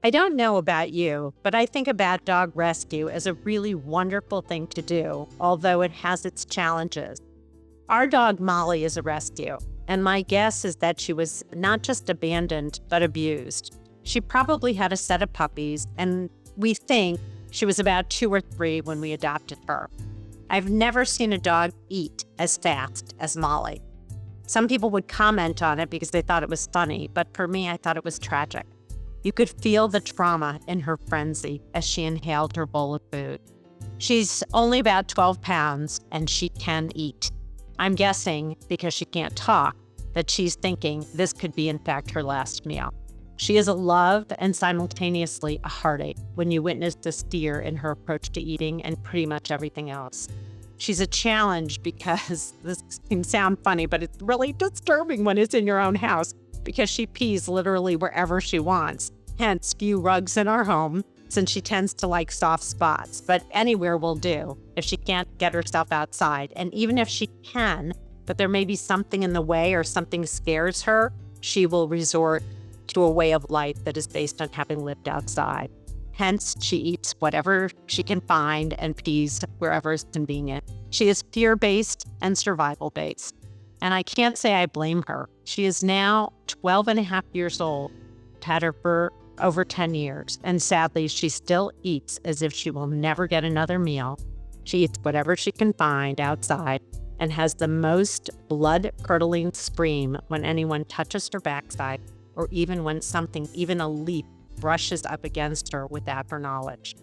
I don't know about you, but I think about dog rescue as a really wonderful thing to do, although it has its challenges. Our dog Molly is a rescue, and my guess is that she was not just abandoned, but abused. She probably had a set of puppies, and we think she was about 2 or 3 when we adopted her. I've never seen a dog eat as fast as Molly. Some people would comment on it because they thought it was funny, but for me, I thought it was tragic. You could feel the trauma in her frenzy as she inhaled her bowl of food. She's only about 12 pounds, and she can eat. I'm guessing, because she can't talk, that she's thinking this could be, in fact, her last meal. She is a love and simultaneously a heartache when you witness the steer in her approach to eating and pretty much everything else. She's a challenge because this can sound funny, but it's really disturbing when it's in your own house because she pees literally wherever she wants. Hence, few rugs in our home since she tends to like soft spots, but anywhere will do if she can't get herself outside. And even if she can, but there may be something in the way or something scares her, she will resort to a way of life that is based on having lived outside. Hence, she eats whatever she can find and pees wherever is convenient. She is fear-based and survival-based. And I can't say I blame her. She is now 12 and a half years old, had her for over 10 years, and sadly, she still eats as if she will never get another meal. She eats whatever she can find outside and has the most blood-curdling scream when anyone touches her backside or even when something, even a leaf, brushes up against her without her knowledge.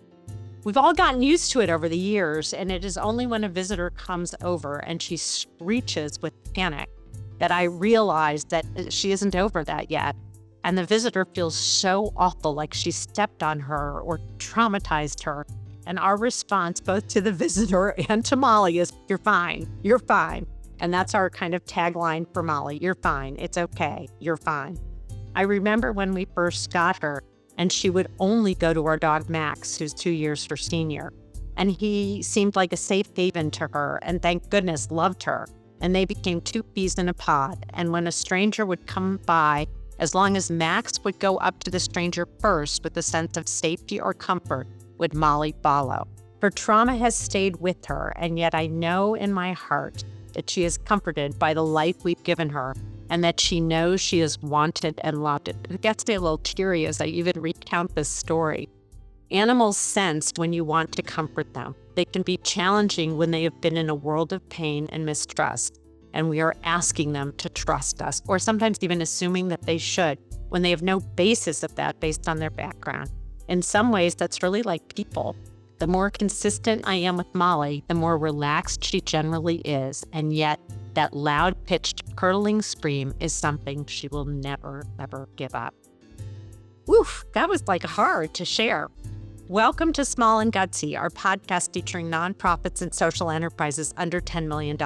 We've all gotten used to it over the years, and it is only when a visitor comes over and she screeches with panic that I realize that she isn't over that yet. And the visitor feels so awful, like she stepped on her or traumatized her. And our response, both to the visitor and to Molly, is, "You're fine, you're fine." And that's our kind of tagline for Molly: "You're fine, it's okay, you're fine." I remember when we first got her, and she would only go to our dog Max, who's 2 years her senior. And he seemed like a safe haven to her, and thank goodness loved her. And they became 2 peas in a pod. And when a stranger would come by, as long as Max would go up to the stranger first with a sense of safety or comfort, would Molly follow. Her trauma has stayed with her, and yet I know in my heart that she is comforted by the life we've given her, and that she knows she is wanted and loved. It gets me a little teary as I even recount this story. Animals sense when you want to comfort them. They can be challenging when they have been in a world of pain and mistrust, and we are asking them to trust us, or sometimes even assuming that they should, when they have no basis of that based on their background. In some ways, that's really like people. The more consistent I am with Molly, the more relaxed she generally is, and yet that loud-pitched, curdling scream is something she will never, ever give up. Woof, that was like hard to share. Welcome to Small and Gutsy, our podcast featuring nonprofits and social enterprises under $10 million.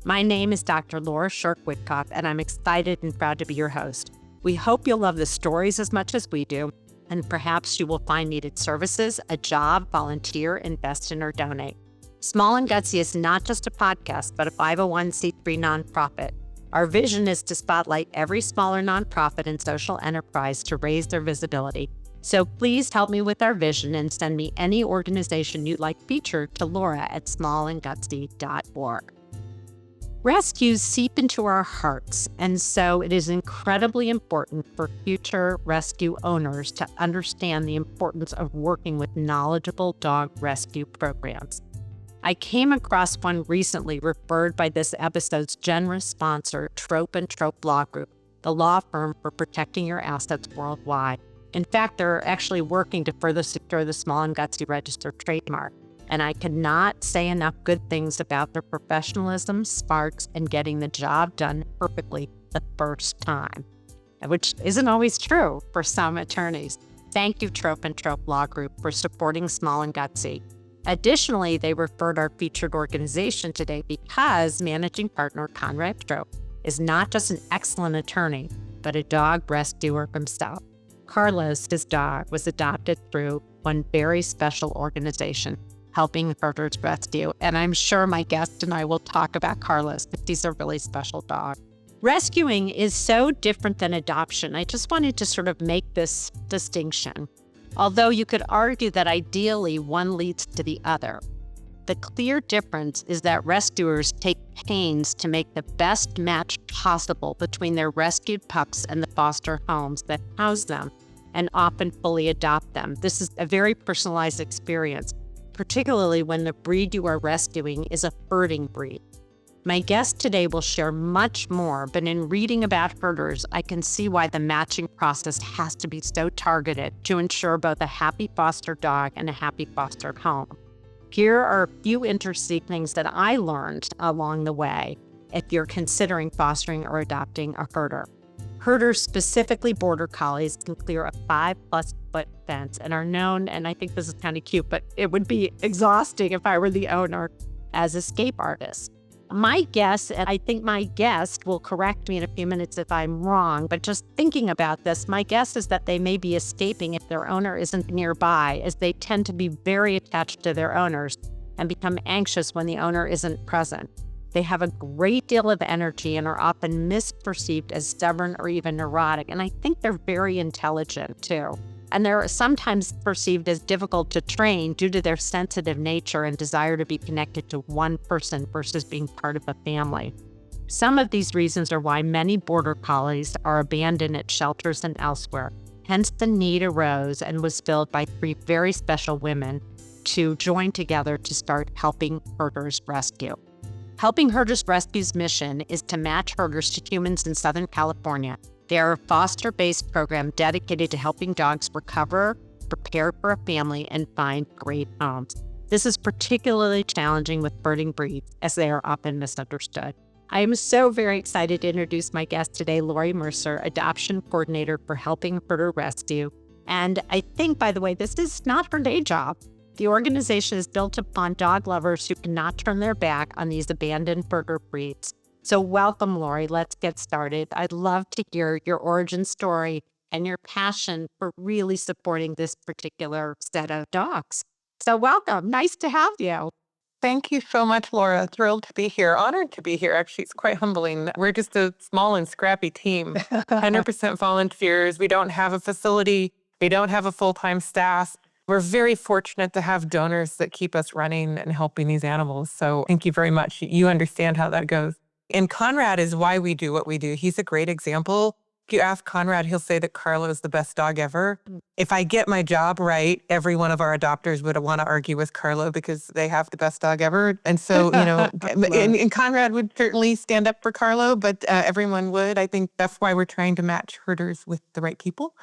My name is Dr. Laura Shirk-Witkoff, and I'm excited and proud to be your host. We hope you'll love the stories as much as we do, and perhaps you will find needed services, a job, volunteer, invest in, or donate. Small and Gutsy is not just a podcast, but a 501c3 nonprofit. Our vision is to spotlight every smaller nonprofit and social enterprise to raise their visibility. So please help me with our vision and send me any organization you'd like featured to laura@smallandgutsy.org. Rescues seep into our hearts, and so it is incredibly important for future rescue owners to understand the importance of working with knowledgeable dog rescue programs. I came across one recently referred by this episode's generous sponsor, Trope and Trope Law Group, the law firm for protecting your assets worldwide. In fact, they're actually working to further secure the Small and Gutsy registered trademark. And I cannot say enough good things about their professionalism, sparks, and getting the job done perfectly the first time, which isn't always true for some attorneys. Thank you, Trope and Trope Law Group, for supporting Small and Gutsy. Additionally, they referred our featured organization today because managing partner Conrad Trope is not just an excellent attorney, but a dog rescuer himself. Carlos, his dog, was adopted through one very special organization, Helping Herders Rescue, and I'm sure my guest and I will talk about Carlos, but he's a really special dog. Rescuing is so different than adoption. I just wanted to sort of make this distinction. Although you could argue that ideally one leads to the other. The clear difference is that rescuers take pains to make the best match possible between their rescued pups and the foster homes that house them, and often fully adopt them. This is a very personalized experience, particularly when the breed you are rescuing is a herding breed. My guest today will share much more, but in reading about herders, I can see why the matching process has to be so targeted to ensure both a happy foster dog and a happy foster home. Here are a few interesting things that I learned along the way if you're considering fostering or adopting a herder. Herders, specifically border collies, can clear a 5+ foot fence and are known, and I think this is kind of cute, but it would be exhausting if I were the owner, as escape artists. My guess, and I think my guest will correct me in a few minutes if I'm wrong, but just thinking about this, my guess is that they may be escaping if their owner isn't nearby, as they tend to be very attached to their owners and become anxious when the owner isn't present. They have a great deal of energy and are often misperceived as stubborn or even neurotic, and I think they're very intelligent too. And they're sometimes perceived as difficult to train due to their sensitive nature and desire to be connected to one person versus being part of a family. Some of these reasons are why many border collies are abandoned at shelters and elsewhere. Hence, the need arose and was filled by 3 very special women to join together to start Helping Herders Rescue. Helping Herders Rescue's mission is to match herders to humans in Southern California. They are a foster-based program dedicated to helping dogs recover, prepare for a family, and find great homes. This is particularly challenging with herding breeds, as they are often misunderstood. I am so very excited to introduce my guest today, Lori Mercer, Adoption Coordinator for Helping Herder Rescue. And I think, by the way, this is not her day job. The organization is built upon dog lovers who cannot turn their back on these abandoned herder breeds. So welcome, Lori. Let's get started. I'd love to hear your origin story and your passion for really supporting this particular set of dogs. So welcome. Nice to have you. Thank you so much, Laura. Thrilled to be here. Honored to be here. Actually, it's quite humbling. We're just a small and scrappy team, 100% volunteers. We don't have a facility. We don't have a full-time staff. We're very fortunate to have donors that keep us running and helping these animals. So thank you very much. You understand how that goes. And Conrad is why we do what we do. He's a great example. If you ask Conrad, he'll say that Carlo is the best dog ever. If I get my job right, every one of our adopters would want to argue with Carlo because they have the best dog ever. And so, and Conrad would certainly stand up for Carlo, but everyone would. I think that's why we're trying to match herders with the right people.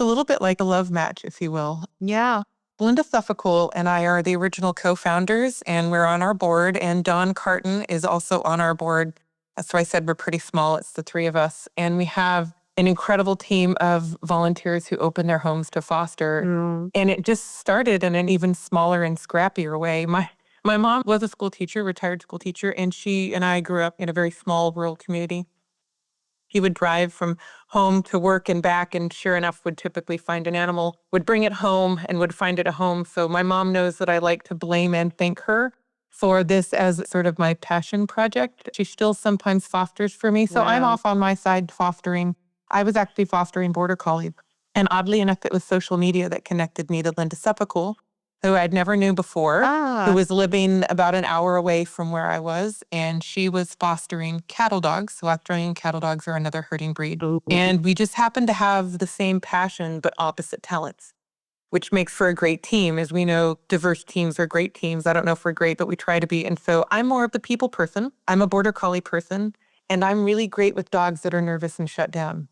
A little bit like a love match, if you will. Yeah. Linda Suffolk and I are the original co-founders, and we're on our board. And Dawn Carton is also on our board. That's why I said we're pretty small. It's the 3 of us. And we have an incredible team of volunteers who open their homes to foster. And it just started in an even smaller and scrappier way. My mom was a school teacher, retired school teacher, and she and I grew up in a very small rural community. He would drive from home to work and back, and sure enough would typically find an animal, would bring it home and would find it a home. So my mom knows that I like to blame and thank her for this as sort of my passion project. She still sometimes fosters for me. So I'm off on my side fostering. I was actually fostering border collies. And oddly enough, it was social media that connected me to Linda Seppicle, who I'd never knew before, who was living about an hour away from where I was. And she was fostering cattle dogs. So Australian cattle dogs are another herding breed. And we just happened to have the same passion, but opposite talents, which makes for a great team. As we know, diverse teams are great teams. I don't know if we're great, but we try to be. And so I'm more of the people person. I'm a border collie person. And I'm really great with dogs that are nervous and shut down.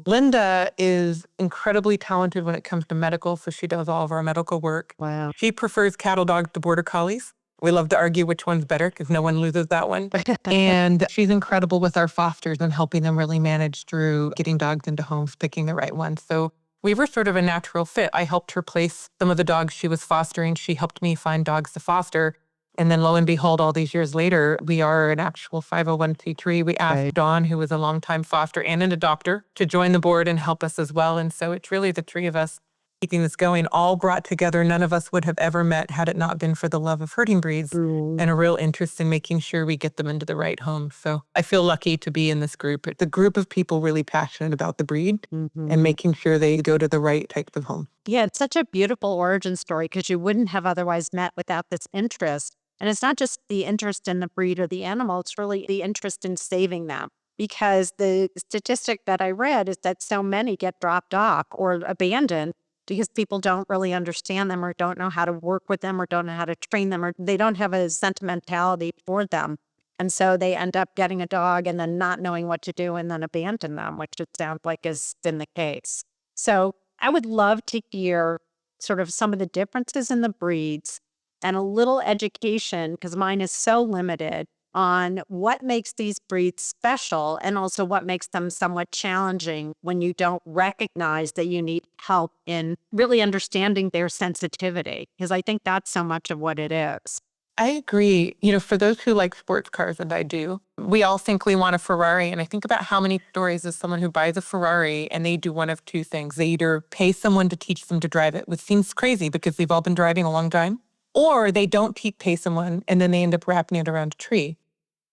Linda is incredibly talented when it comes to medical, so she does all of our medical work. Wow. She prefers cattle dogs to border collies. We love to argue which one's better because no one loses that one. And she's incredible with our fosters and helping them really manage through getting dogs into homes, picking the right ones. So we were sort of a natural fit. I helped her place some of the dogs she was fostering. She helped me find dogs to foster. And then lo and behold, all these years later, we are an actual 501c3. We asked Dawn, who was a longtime foster and an adopter, to join the board and help us as well. And so it's really the 3 of us keeping this going, all brought together. None of us would have ever met had it not been for the love of herding breeds and a real interest in making sure we get them into the right home. So I feel lucky to be in this group. It's a group of people really passionate about the breed and making sure they go to the right type of home. Yeah, it's such a beautiful origin story because you wouldn't have otherwise met without this interest. And it's not just the interest in the breed or the animal, it's really the interest in saving them. Because the statistic that I read is that so many get dropped off or abandoned because people don't really understand them or don't know how to work with them or don't know how to train them or they don't have a sentimentality for them. And so they end up getting a dog and then not knowing what to do and then abandon them, which it sounds like has been the case. So I would love to hear sort of some of the differences in the breeds and a little education, because mine is so limited, on what makes these breeds special and also what makes them somewhat challenging when you don't recognize that you need help in really understanding their sensitivity, because I think that's so much of what it is. I agree. For those who like sports cars, and I do, we all think we want a Ferrari. And I think about how many stories of someone who buys a Ferrari and they do one of two things. They either pay someone to teach them to drive it, which seems crazy because we've all been driving a long time, or they don't pay someone and then they end up wrapping it around a tree.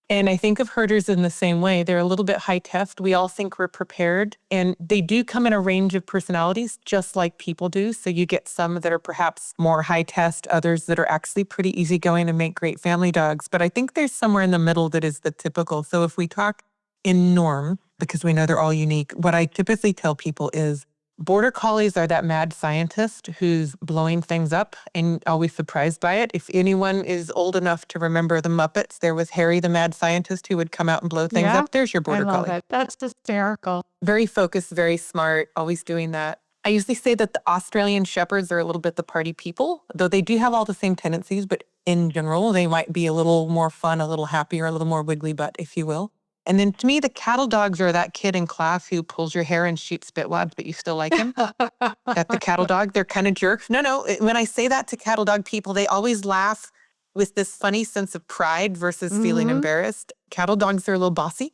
And I think of herders in the same way. They're a little bit high test. We all think we're prepared. And they do come in a range of personalities, just like people do. So you get some that are perhaps more high test, others that are actually pretty easygoing and make great family dogs. But I think there's somewhere in the middle that is the typical. So if we talk in norm, because we know they're all unique, what I typically tell people is border collies are that mad scientist who's blowing things up and always surprised by it. If anyone is old enough to remember the Muppets, there was Harry the mad scientist who would come out and blow things Yeah, up. There's your I border love collie. it. That's hysterical. Very focused, very smart, always doing that. I usually say that the Australian Shepherds are a little bit the party people, though they do have all the same tendencies, but in general, they might be a little more fun, a little happier, a little more wiggly butt, if you will. And then to me, the cattle dogs are that kid in class who pulls your hair and shoots spit wads, but you still like him. That's the cattle dog. They're kind of jerks. No. When I say that to cattle dog people, they always laugh with this funny sense of pride versus feeling embarrassed. Cattle dogs are a little bossy,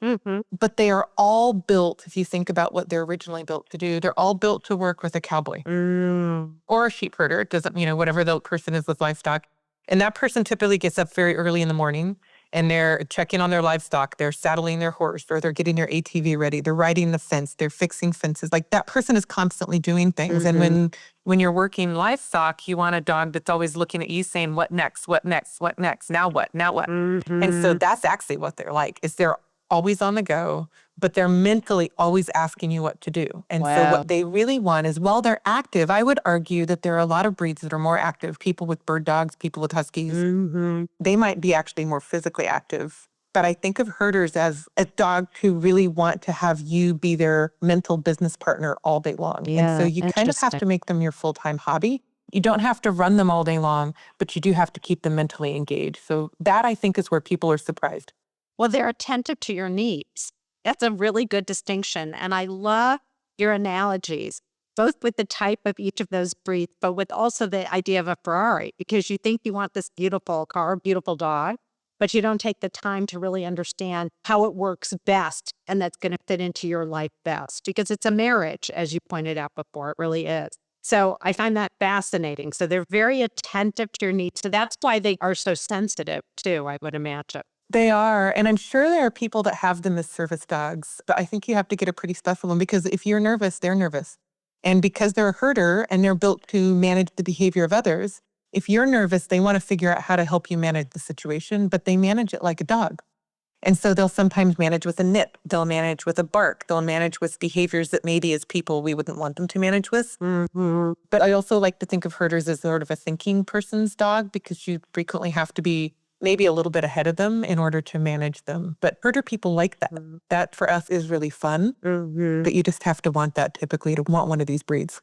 but they are all built, if you think about what they're originally built to do, they're all built to work with a cowboy or a sheep herder. It doesn't, whatever the person is with livestock. And that person typically gets up very early in the morning and they're checking on their livestock. They're saddling their horse or they're getting their ATV ready. They're riding the fence. They're fixing fences. Like that person is constantly doing things. And when you're working livestock, you want a dog that's always looking at you saying, what next? What next? What next? Now what? Now what? And so that's actually what they're like, is they're always on the go, but they're mentally always asking you what to do. And so Wow. what they really want is, while they're active, I would argue that there are a lot of breeds that are more active. People with bird dogs, people with huskies, they might be actually more physically active. But I think of herders as a dog who really want to have you be their mental business partner all day long. And so Yeah, you kind of have interesting. to make them your full-time hobby. You don't have to run them all day long, but you do have to keep them mentally engaged. So that, I think, is where people are surprised. Well, they're attentive to your needs. That's a really good distinction. And I love your analogies, both with the type of each of those breeds, but with also the idea of a Ferrari, because you think you want this beautiful car, beautiful dog, but you don't take the time to really understand how it works best and that's going to fit into your life best, because it's a marriage, as you pointed out before. It really is. So I find that fascinating. So they're very attentive to your needs. So that's why they are so sensitive too, I would imagine. They are. And I'm sure there are people that have them as service dogs, but I think you have to get a pretty special one because if you're nervous, they're nervous. And because they're a herder and they're built to manage the behavior of others, if you're nervous, they want to figure out how to help you manage the situation, but they manage it like a dog. And so they'll sometimes manage with a nip, they'll manage with a bark, they'll manage with behaviors that maybe as people we wouldn't want them to manage with. But I also like to think of herders as sort of a thinking person's dog because you frequently have to be maybe a little bit ahead of them in order to manage them. But herder people like that. That for us is really fun, but you just have to want that typically to want one of these breeds.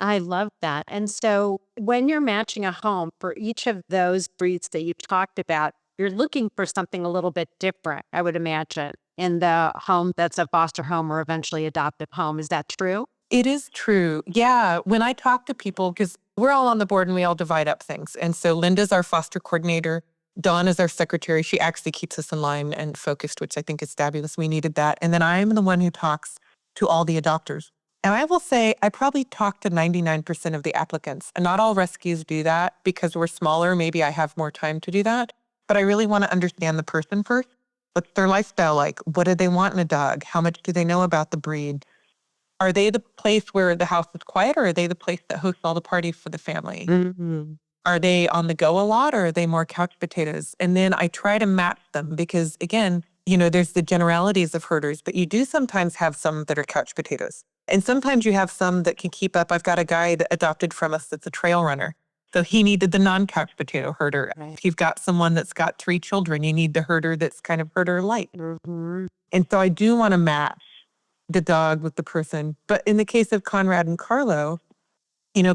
I love that. And so when you're matching a home for each of those breeds that you talked about, you're looking for something a little bit different, I would imagine, in the home that's a foster home or eventually adoptive home. Is that true? It is true. Yeah. When I talk to people, because we're all on the board and we all divide up things. And so Linda's our foster coordinator. Dawn is our secretary. She actually keeps us in line and focused, which I think is fabulous. We needed that. And then I'm the one who talks to all the adopters. And I will say, I probably talked to 99% of the applicants. And not all rescues do that because we're smaller. Maybe I have more time to do that. But I really want to understand the person first. What's their lifestyle like? What do they want in a dog? How much do they know about the breed? Are they the place where the house is quiet, or are they the place that hosts all the parties for the family? Mm-hmm. Are they on the go a lot, or are they more couch potatoes? And then I try to match them because, again, there's the generalities of herders, but you do sometimes have some that are couch potatoes. And sometimes you have some that can keep up. I've got a guy that adopted from us that's a trail runner. So he needed the non-couch potato herder. Right. If you've got someone that's got 3 children, you need the herder that's kind of herder light. Mm-hmm. And so I do want to match the dog with the person. But in the case of Conrad and Carlo,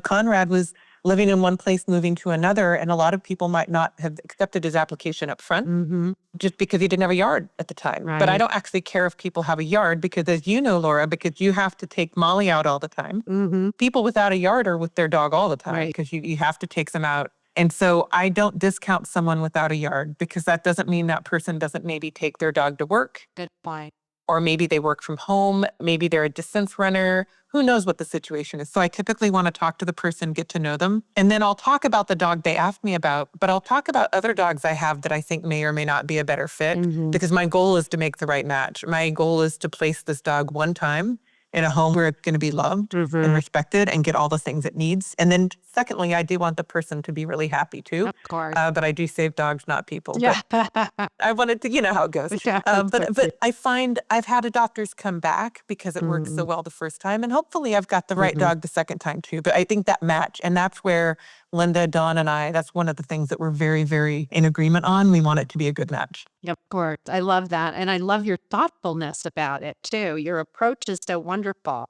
Conrad was living in one place, moving to another, and a lot of people might not have accepted his application up front Mm-hmm. just because he didn't have a yard at the time. But I Right. don't actually care if people have a yard because, as you know, Laura, because you have to take Molly out all the time. Mm-hmm. People without a yard are with their dog all the time Right. because you have to take them out. And so I don't discount someone without a yard because that doesn't mean that person doesn't maybe take their dog to work. Good point. Or maybe they work from home. Maybe they're a distance runner. Who knows what the situation is? So I typically want to talk to the person, get to know them. And then I'll talk about the dog they asked me about, but I'll talk about other dogs I have that I think may or may not be a better fit Mm-hmm. because my goal is to make the right match. My goal is to place this dog one time in a home where it's going to be loved Mm-hmm. and respected and get all the things it needs. And then secondly, I do want the person to be really happy too. Of course. But I do save dogs, not people. Yeah. But I wanted to, how it goes. Yeah, But I find I've had adopters come back because it worked so well the first time. And hopefully I've got the right dog the second time too. But I think that match, and that's where Linda, Dawn, and I, that's one of the things that we're very, very in agreement on. We want it to be a good match. Of course. I love that. And I love your thoughtfulness about it too. Your approach is so wonderful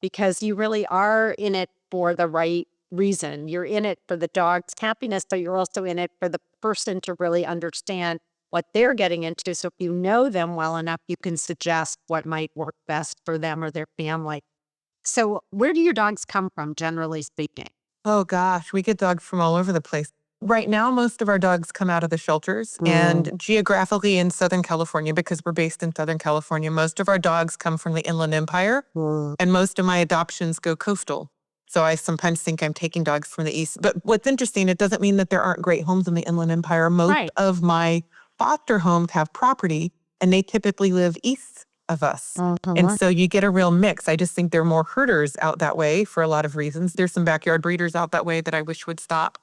because you really are in it for the right reason. You're in it for the dog's happiness, but you're also in it for the person to really understand what they're getting into. So if you know them well enough, you can suggest what might work best for them or their family. So where do your dogs come from, generally speaking? Oh gosh, we get dogs from all over the place. Right now, most of our dogs come out of the shelters, and geographically in Southern California, because we're based in Southern California, most of our dogs come from the Inland Empire, and most of my adoptions go coastal. So I sometimes think I'm taking dogs from the east. But what's interesting, it doesn't mean that there aren't great homes in the Inland Empire. Most Right. of my foster homes have property, and they typically live east of us. And so you get a real mix. I just think there are more herders out that way for a lot of reasons. There's some backyard breeders out that way that I wish would stop.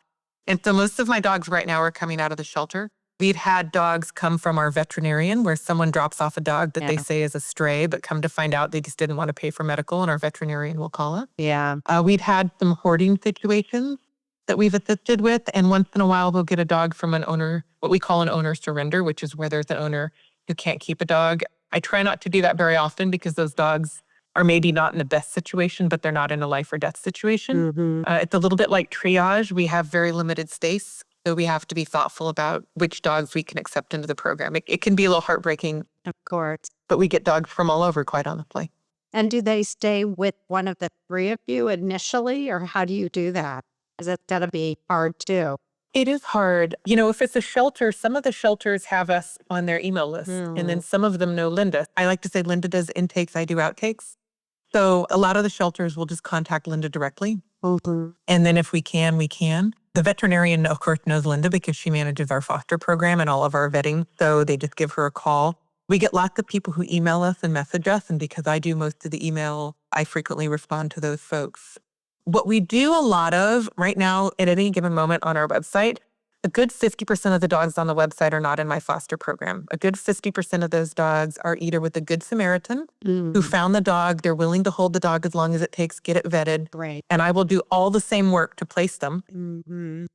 And so most of my dogs right now are coming out of the shelter. We've had dogs come from our veterinarian where someone drops off a dog that they say is a stray, but come to find out they just didn't want to pay for medical and our veterinarian will call it. Yeah. We've had some hoarding situations that we've assisted with. And once in a while, we'll get a dog from an owner, what we call an owner surrender, which is where there's an owner who can't keep a dog. I try not to do that very often because those dogs are maybe not in the best situation, but they're not in a life or death situation. It's a little bit like triage. We have very limited space, so we have to be thoughtful about which dogs we can accept into the program. It can be a little heartbreaking. Of course. But we get dogs from all over, quite honestly. And do they stay with one of the 3 of you initially, or how do you do that? Because that's got to be hard too. It is hard. If it's a shelter, some of the shelters have us on their email list, and then some of them know Linda. I like to say Linda does intakes, I do outtakes. So a lot of the shelters will just contact Linda directly. And then if we can, we can. The veterinarian, of course, knows Linda because she manages our foster program and all of our vetting. So they just give her a call. We get lots of people who email us and message us. And because I do most of the email, I frequently respond to those folks. What we do a lot of right now at any given moment on our website, a good 50% of the dogs on the website are not in my foster program. A good 50% of those dogs are either with a Good Samaritan who found the dog. They're willing to hold the dog as long as it takes, get it vetted. Great. And I will do all the same work to place them.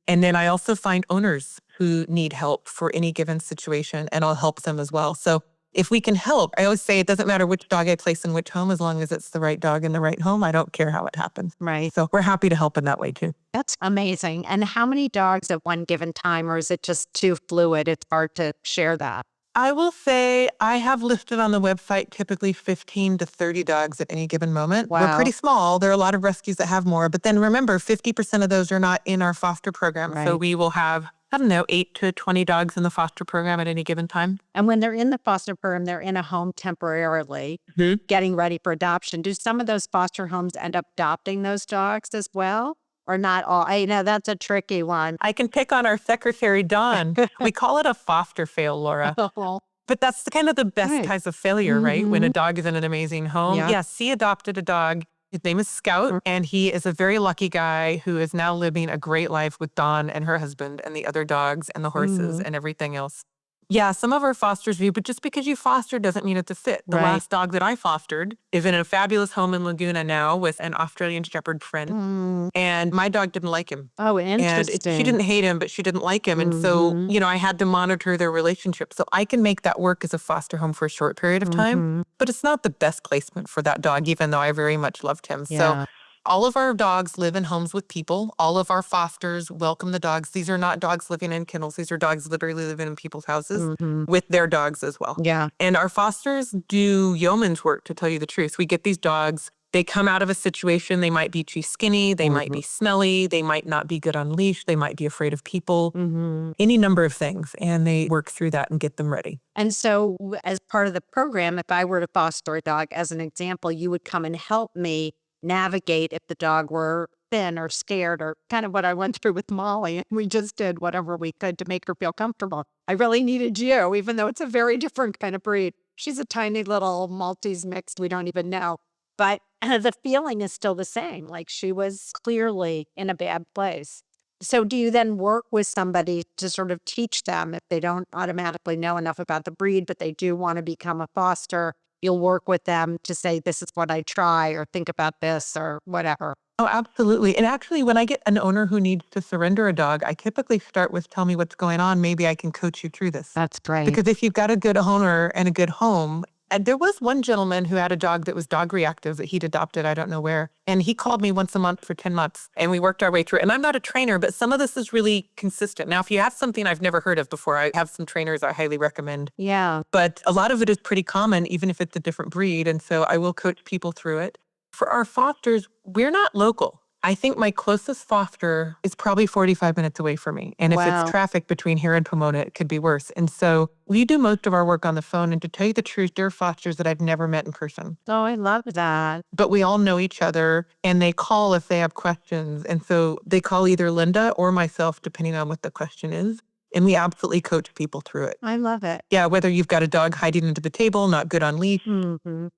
And then I also find owners who need help for any given situation, and I'll help them as well. So if we can help, I always say it doesn't matter which dog I place in which home, as long as it's the right dog in the right home. I don't care how it happens. Right. So we're happy to help in that way too. That's amazing. And how many dogs at one given time, or is it just too fluid? It's hard to share that. I will say I have listed on the website typically 15 to 30 dogs at any given moment. Wow. We're pretty small. There are a lot of rescues that have more. But then remember, 50% of those are not in our foster program. Right. So we will have I don't know, 8 to 20 dogs in the foster program at any given time. And when they're in the foster program, they're in a home temporarily, getting ready for adoption. Do some of those foster homes end up adopting those dogs as well? Or not all? I know that's a tricky one. I can pick on our secretary, Dawn. We call it a foster fail, Laura. Oh, But that's kind of the best right. types of failure, right? When a Mhm. dog is in an amazing home. Yeah. Yes, he adopted a dog. His name is Scout, and he is a very lucky guy who is now living a great life with Dawn and her husband and the other dogs and the horses Mhm. and everything else. Yeah, some of our fosters view, but just because you foster doesn't mean it's a fit. The Right. last dog that I fostered is in a fabulous home in Laguna now with an Australian Shepherd friend. Mm. And my dog didn't like him. Oh, And she interesting. didn't hate him, but she didn't like him. And so, Mhm. I had to monitor their relationship. So I can make that work as a foster home for a short period of time, Mhm. but it's not the best placement for that dog, even though I very much loved him. So Yeah. all of our dogs live in homes with people. All of our fosters welcome the dogs. These are not dogs living in kennels. These are dogs literally living in people's houses Mhm. with their dogs as well. Yeah. And our fosters do yeoman's work, to tell you the truth. We get these dogs. They come out of a situation. They might be too skinny. They might be smelly. They might not be good on leash. They might be afraid of people, Mhm. any number of things. And they work through that and get them ready. And so, as part of the program, if I were to foster a dog, as an example, you would come and help me navigate if the dog were thin or scared, or kind of what I went through with Molly. And we just did whatever we could to make her feel comfortable. I really needed you, even though it's a very different kind of breed. She's a tiny little Maltese mixed, we don't even know. But the feeling is still the same. Like she was clearly in a bad place. So do you then work with somebody to sort of teach them if they don't automatically know enough about the breed, but they do want to become a foster? You'll work with them to say, this is what I try, or think about this, or whatever. Oh, absolutely. And actually, when I get an owner who needs to surrender a dog, I typically start with, tell me what's going on. Maybe I can coach you through this. That's great. Because if you've got a good owner and a good home, and there was one gentleman who had a dog that was dog reactive that he'd adopted, I don't know where. And he called me once a month for 10 months and we worked our way through it. And I'm not a trainer, but some of this is really consistent. Now, if you have something I've never heard of before, I have some trainers I highly recommend. Yeah. But a lot of it is pretty common, even if it's a different breed. And so I will coach people through it. For our fosters, we're not local. I think my closest foster is probably 45 minutes away from me. And if Wow. it's traffic between here and Pomona, it could be worse. And so we do most of our work on the phone. And to tell you the truth, there are fosters that I've never met in person. Oh, I love that. But we all know each other and they call if they have questions. And so they call either Linda or myself, depending on what the question is. And we absolutely coach people through it. I love it. Yeah, whether you've got a dog hiding under the table, not good on leash,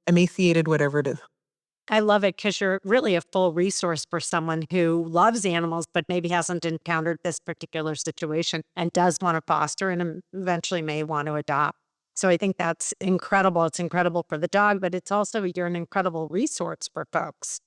emaciated, whatever it is. I love it because you're really a full resource for someone who loves animals, but maybe hasn't encountered this particular situation and does want to foster and eventually may want to adopt. So I think that's incredible. It's incredible for the dog, but it's also, you're an incredible resource for folks,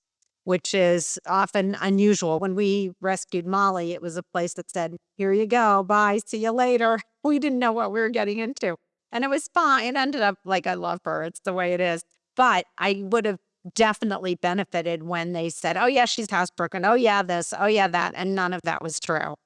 which is often unusual. When we rescued Molly, it was a place that said, here you go, bye, see you later. We didn't know what we were getting into. And it was fine. It ended up like, I love her. It's the way it is. But I would have definitely benefited when they said, oh yeah, she's housebroken. Oh yeah, this, oh yeah, that. And none of that was true.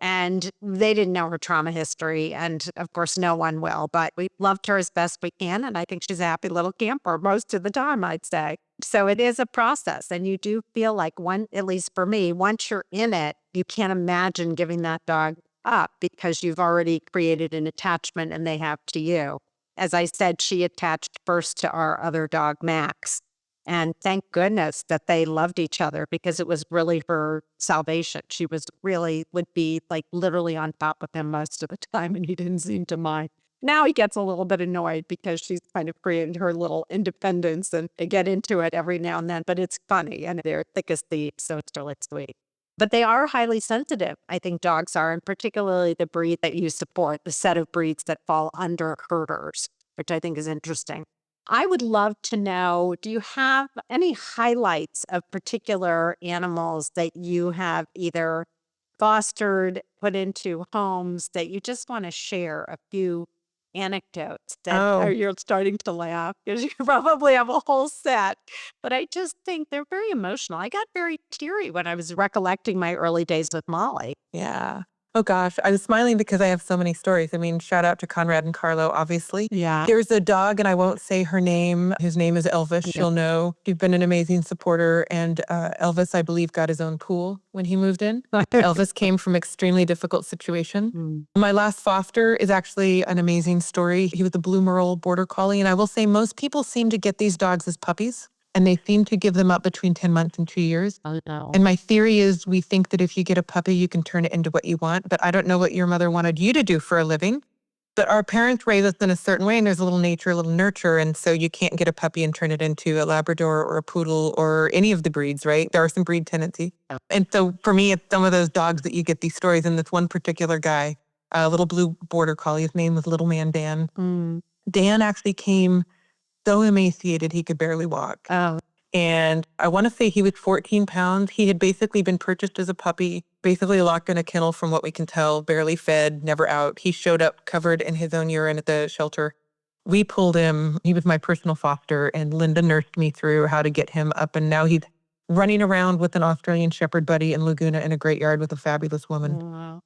And they didn't know her trauma history. And of course, no one will, but we loved her as best we can. And I think she's a happy little camper most of the time, I'd say. So it is a process. And you do feel like at least for me, once you're in it, you can't imagine giving that dog up because you've already created an attachment and they have to you. As I said, she attached first to our other dog, Max. And thank goodness that they loved each other because it was really her salvation. She would be like literally on top of him most of the time and he didn't seem to mind. Now he gets a little bit annoyed because she's kind of created her little independence and they get into it every now and then, but it's funny and they're thick as thieves, so it's really sweet. But they are highly sensitive, I think dogs are, and particularly the breed that you support, the set of breeds that fall under herders, which I think is interesting. I would love to know, do you have any highlights of particular animals that you have either fostered, put into homes that you just want to share a few anecdotes you're starting to laugh because you probably have a whole set, but I just think they're very emotional. I got very teary when I was recollecting my early days with Molly. Yeah. Oh gosh, I was smiling because I have so many stories. I mean, shout out to Conrad and Carlo, obviously. Yeah. There's a dog, and I won't say her name. His name is Elvis. Yeah. She'll know. She's been an amazing supporter. And Elvis, I believe, got his own pool when he moved in. Elvis came from extremely difficult situation. Mm. My last foster is actually an amazing story. He was a Blue Merle Border Collie. And I will say most people seem to get these dogs as puppies, and they seem to give them up between 10 months and 2 years. Oh, no. And my theory is we think that if you get a puppy, you can turn it into what you want. But I don't know what your mother wanted you to do for a living. But our parents raise us in a certain way, and there's a little nature, a little nurture. And so you can't get a puppy and turn it into a Labrador or a poodle or any of the breeds, right? There are some breed tendencies. Yeah. And so for me, it's some of those dogs that you get these stories. And this one particular guy, a little blue border collie, his name was Little Man Dan. Mm. Dan actually came so emaciated he could barely walk. Oh. And I want to say he was 14 pounds. He had basically been purchased as a puppy, basically locked in a kennel from what we can tell, barely fed, never out. He showed up covered in his own urine at the shelter. We pulled him. He was my personal foster, and Linda nursed me through how to get him up. And now he's running around with an Australian Shepherd buddy in Laguna in a great yard with a fabulous woman. Wow.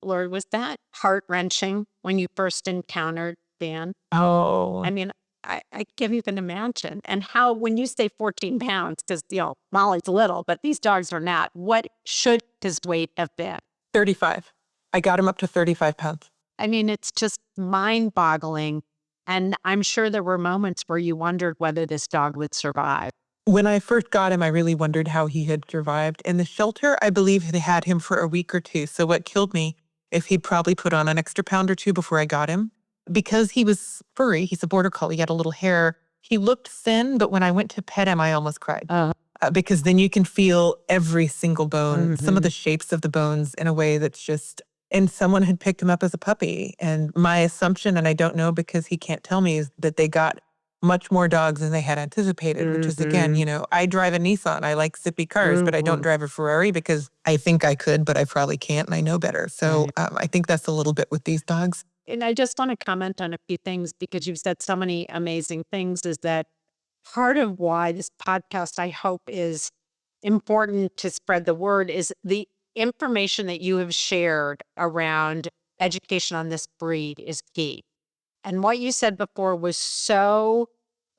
Lord, was that heart-wrenching when you first encountered Dan? Oh, I mean, I can't even imagine. And how, when you say 14 pounds, because, Molly's little, but these dogs are not, what should his weight have been? 35. I got him up to 35 pounds. I mean, it's just mind-boggling. And I'm sure there were moments where you wondered whether this dog would survive. When I first got him, I really wondered how he had survived. In the shelter, I believe they had him for a week or two. So what killed me is he'd probably put on an extra pound or two before I got him. Because he was furry, he's a border collie, he had a little hair. He looked thin, but when I went to pet him, I almost cried. Because then you can feel every single bone, some of the shapes of the bones in a way that's just, and someone had picked him up as a puppy. And my assumption, and I don't know because he can't tell me, is that they got much more dogs than they had anticipated, which is, again, I drive a Nissan. I like zippy cars, but I don't drive a Ferrari because I think I could, but I probably can't, and I know better. So I think that's a little bit with these dogs. And I just want to comment on a few things because you've said so many amazing things, is that part of why this podcast, I hope, is important to spread the word is the information that you have shared around education on this breed is key. And what you said before was so,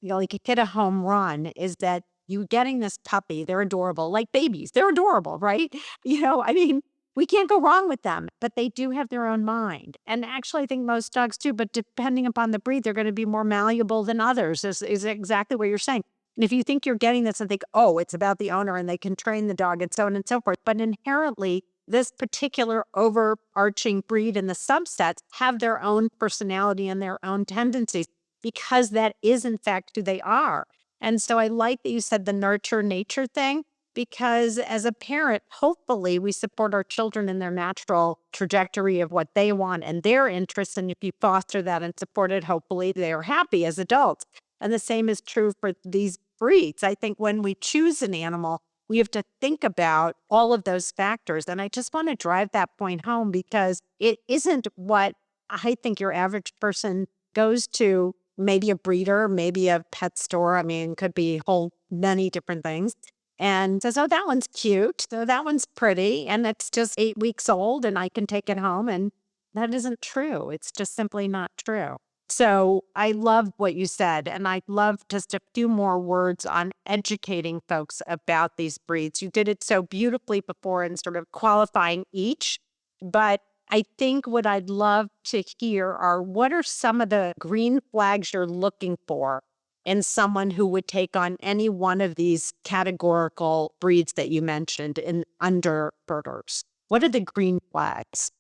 like you hit a home run, is that you getting this puppy, they're adorable, like babies, they're adorable, right? I mean, we can't go wrong with them, but they do have their own mind. And actually, I think most dogs do, but depending upon the breed, they're going to be more malleable than others, is exactly what you're saying. And if you think you're getting this and think, oh, it's about the owner and they can train the dog and so on and so forth, but inherently, this particular overarching breed and the subsets have their own personality and their own tendencies because that is, in fact, who they are. And so I like that you said the nurture nature thing, because as a parent, hopefully we support our children in their natural trajectory of what they want and their interests. And if you foster that and support it, hopefully they are happy as adults. And the same is true for these breeds. I think when we choose an animal, we have to think about all of those factors. And I just want to drive that point home because it isn't what I think your average person goes to, maybe a breeder, maybe a pet store. I mean, could be whole many different things. And says, oh, that one's cute. So that one's pretty. And it's just 8 weeks old and I can take it home. And that isn't true. It's just simply not true. So I love what you said. And I'd love just a few more words on educating folks about these breeds. You did it so beautifully before in sort of qualifying each. But I think what I'd love to hear are, what are some of the green flags you're looking for in someone who would take on any one of these categorical breeds that you mentioned in underbirders? What are the green flags?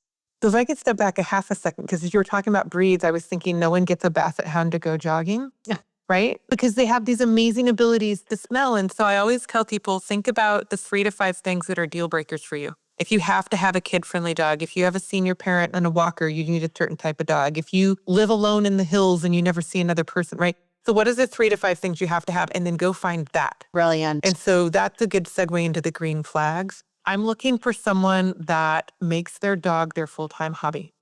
So if I could step back a half a second, because as you were talking about breeds, I was thinking no one gets a basset hound to go jogging, right? Because they have these amazing abilities to smell. And so I always tell people, think about the 3 to 5 things that are deal breakers for you. If you have to have a kid-friendly dog, if you have a senior parent and a walker, you need a certain type of dog. If you live alone in the hills and you never see another person, right? So what is the 3 to 5 things you have to have? And then go find that. Brilliant. And so that's a good segue into the green flags. I'm looking for someone that makes their dog their full-time hobby.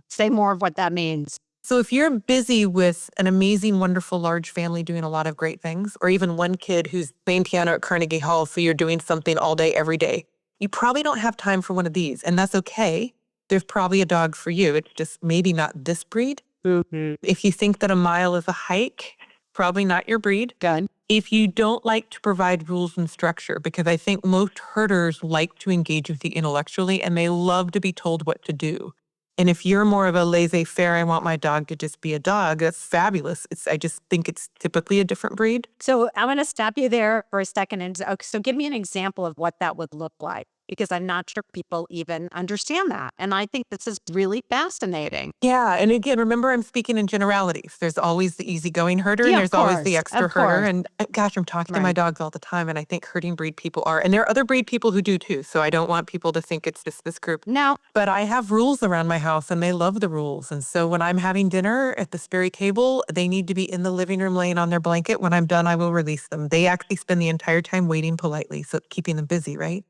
Say more of what that means. So if you're busy with an amazing, wonderful, large family doing a lot of great things, or even one kid who's playing piano at Carnegie Hall, so you're doing something all day, every day, you probably don't have time for one of these. And that's okay, there's probably a dog for you. It's just maybe not this breed. Mm-hmm. If you think that a mile is a hike, probably not your breed. Good. If you don't like to provide rules and structure, because I think most herders like to engage with you intellectually and they love to be told what to do. And if you're more of a laissez-faire, I want my dog to just be a dog, that's fabulous. I just think it's typically a different breed. So I'm going to stop you there for a second. And so give me an example of what that would look like, because I'm not sure people even understand that. And I think this is really fascinating. Yeah. And again, remember, I'm speaking in generalities. There's always the easygoing herder and Yeah, there's of always the course, extra of herder. course. And gosh, I'm talking to my Right. dogs all the time. And I think herding breed people are, and there are other breed people who do too. So I don't want people to think it's just this group. Now, But I have rules around my house and they love the rules. And so when I'm having dinner at the Sperry table, they need to be in the living room laying on their blanket. When I'm done, I will release them. They actually spend the entire time waiting politely, so keeping them busy, right?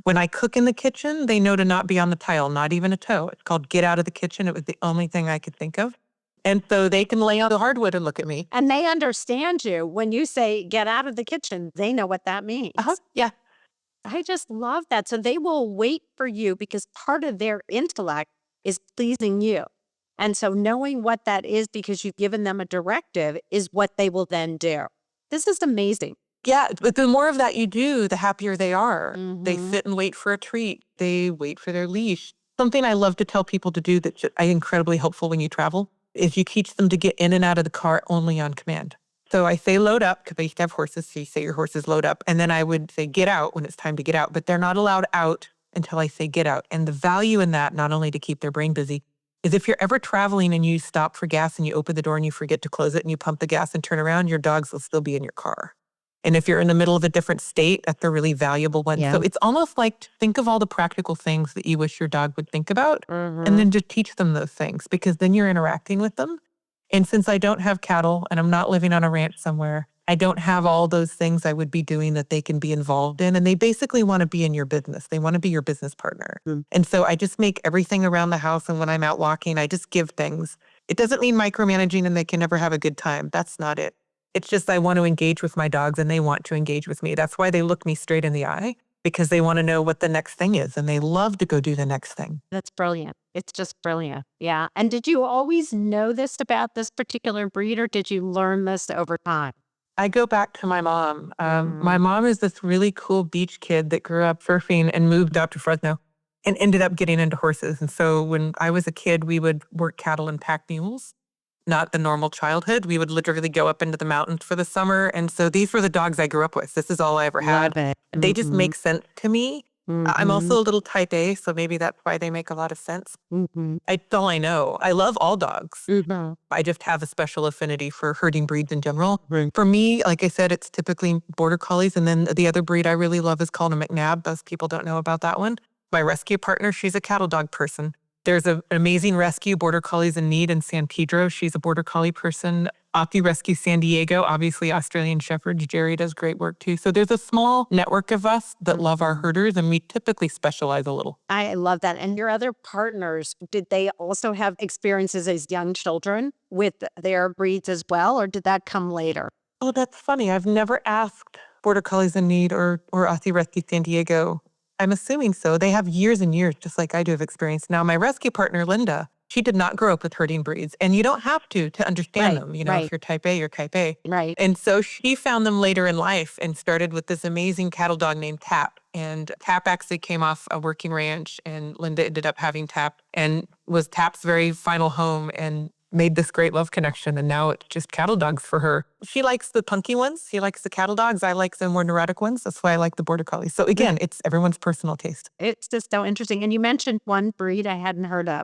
When I cook in the kitchen, they know to not be on the tile, not even a toe. It's called get out of the kitchen. It was the only thing I could think of. And so they can lay on the hardwood and look at me. and they understand you. When you say get out of the kitchen, they know what that means. Yeah. I just love that. So they will wait for you because part of their intellect is pleasing you. And so knowing what that is because you've given them a directive is what they will then do. This is amazing. Yeah, but the more of that you do, the happier they are. They Mhm. sit and wait for a treat. They wait for their leash. Something I love to tell people to do that's incredibly helpful when you travel is you teach them to get in and out of the car only on command. So I say load up because I used to have horses. So you say your horses load up. And then I would say get out when it's time to get out. But they're not allowed out until I say get out. And the value in that, not only to keep their brain busy, is if you're ever traveling and you stop for gas and you open the door and you forget to close it and you pump the gas and turn around, your dogs will still be in your car. And if you're in the middle of a different state, that's a really valuable one. Yeah. So it's almost like think of all the practical things that you wish your dog would think about Mhm. and then just teach them those things because then you're interacting with them. And since I don't have cattle and I'm not living on a ranch somewhere, I don't have all those things I would be doing that they can be involved in. And they basically want to be in your business. They want to be your business partner. Mm. And so I just make everything around the house. And when I'm out walking, I just give things. It doesn't mean micromanaging and they can never have a good time. That's not it. It's just I want to engage with my dogs and they want to engage with me. That's why they look me straight in the eye because they want to know what the next thing is and they love to go do the next thing. That's brilliant. It's just brilliant. Yeah. And did you always know this about this particular breed or did you learn this over time? I go back to my mom. My Mm. mom is this really cool beach kid that grew up surfing and moved out to Fresno and ended up getting into horses. And so when I was a kid, we would work cattle and pack mules. Not the normal childhood. We would literally go up into the mountains for the summer. And so these were the dogs I grew up with. This is all I ever had. Love it. They just Mhm. make sense to me. I'm also a little type A, so maybe that's why they make a lot of sense. Mhm. It's all I know. I love all dogs. Mhm. I just have a special affinity for herding breeds in general. Right. For me, like I said, it's typically border collies. And then the other breed I really love is called a McNab. Most people don't know about that one. My rescue partner, she's a cattle dog person. There's an amazing rescue, Border Collies in Need in San Pedro. She's a Border Collie person. Opti Rescue San Diego, obviously Australian Shepherds. Jerry does great work too. So there's a small network of us that love our herders and we typically specialize a little. I love that. And your other partners, did they also have experiences as young children with their breeds as well, or did that come later? Oh, that's funny. I've never asked Border Collies in Need or Aussie Rescue San Diego. I'm assuming so. They have years and years, just like I do, of experience. Now, my rescue partner, Linda, she did not grow up with herding breeds, and you don't have to understand Right, them. You know, right. if you're type A, you're type A. Right. And so she found them later in life and started with this amazing cattle dog named Tap. And Tap actually came off a working ranch, and Linda ended up having Tap and was Tap's very final home and made this great love connection. And now it's just cattle dogs for her. She likes the punky ones. She likes the cattle dogs. I like the more neurotic ones. That's why I like the border collies. So again, it's everyone's personal taste. It's just so interesting. And you mentioned one breed I hadn't heard of,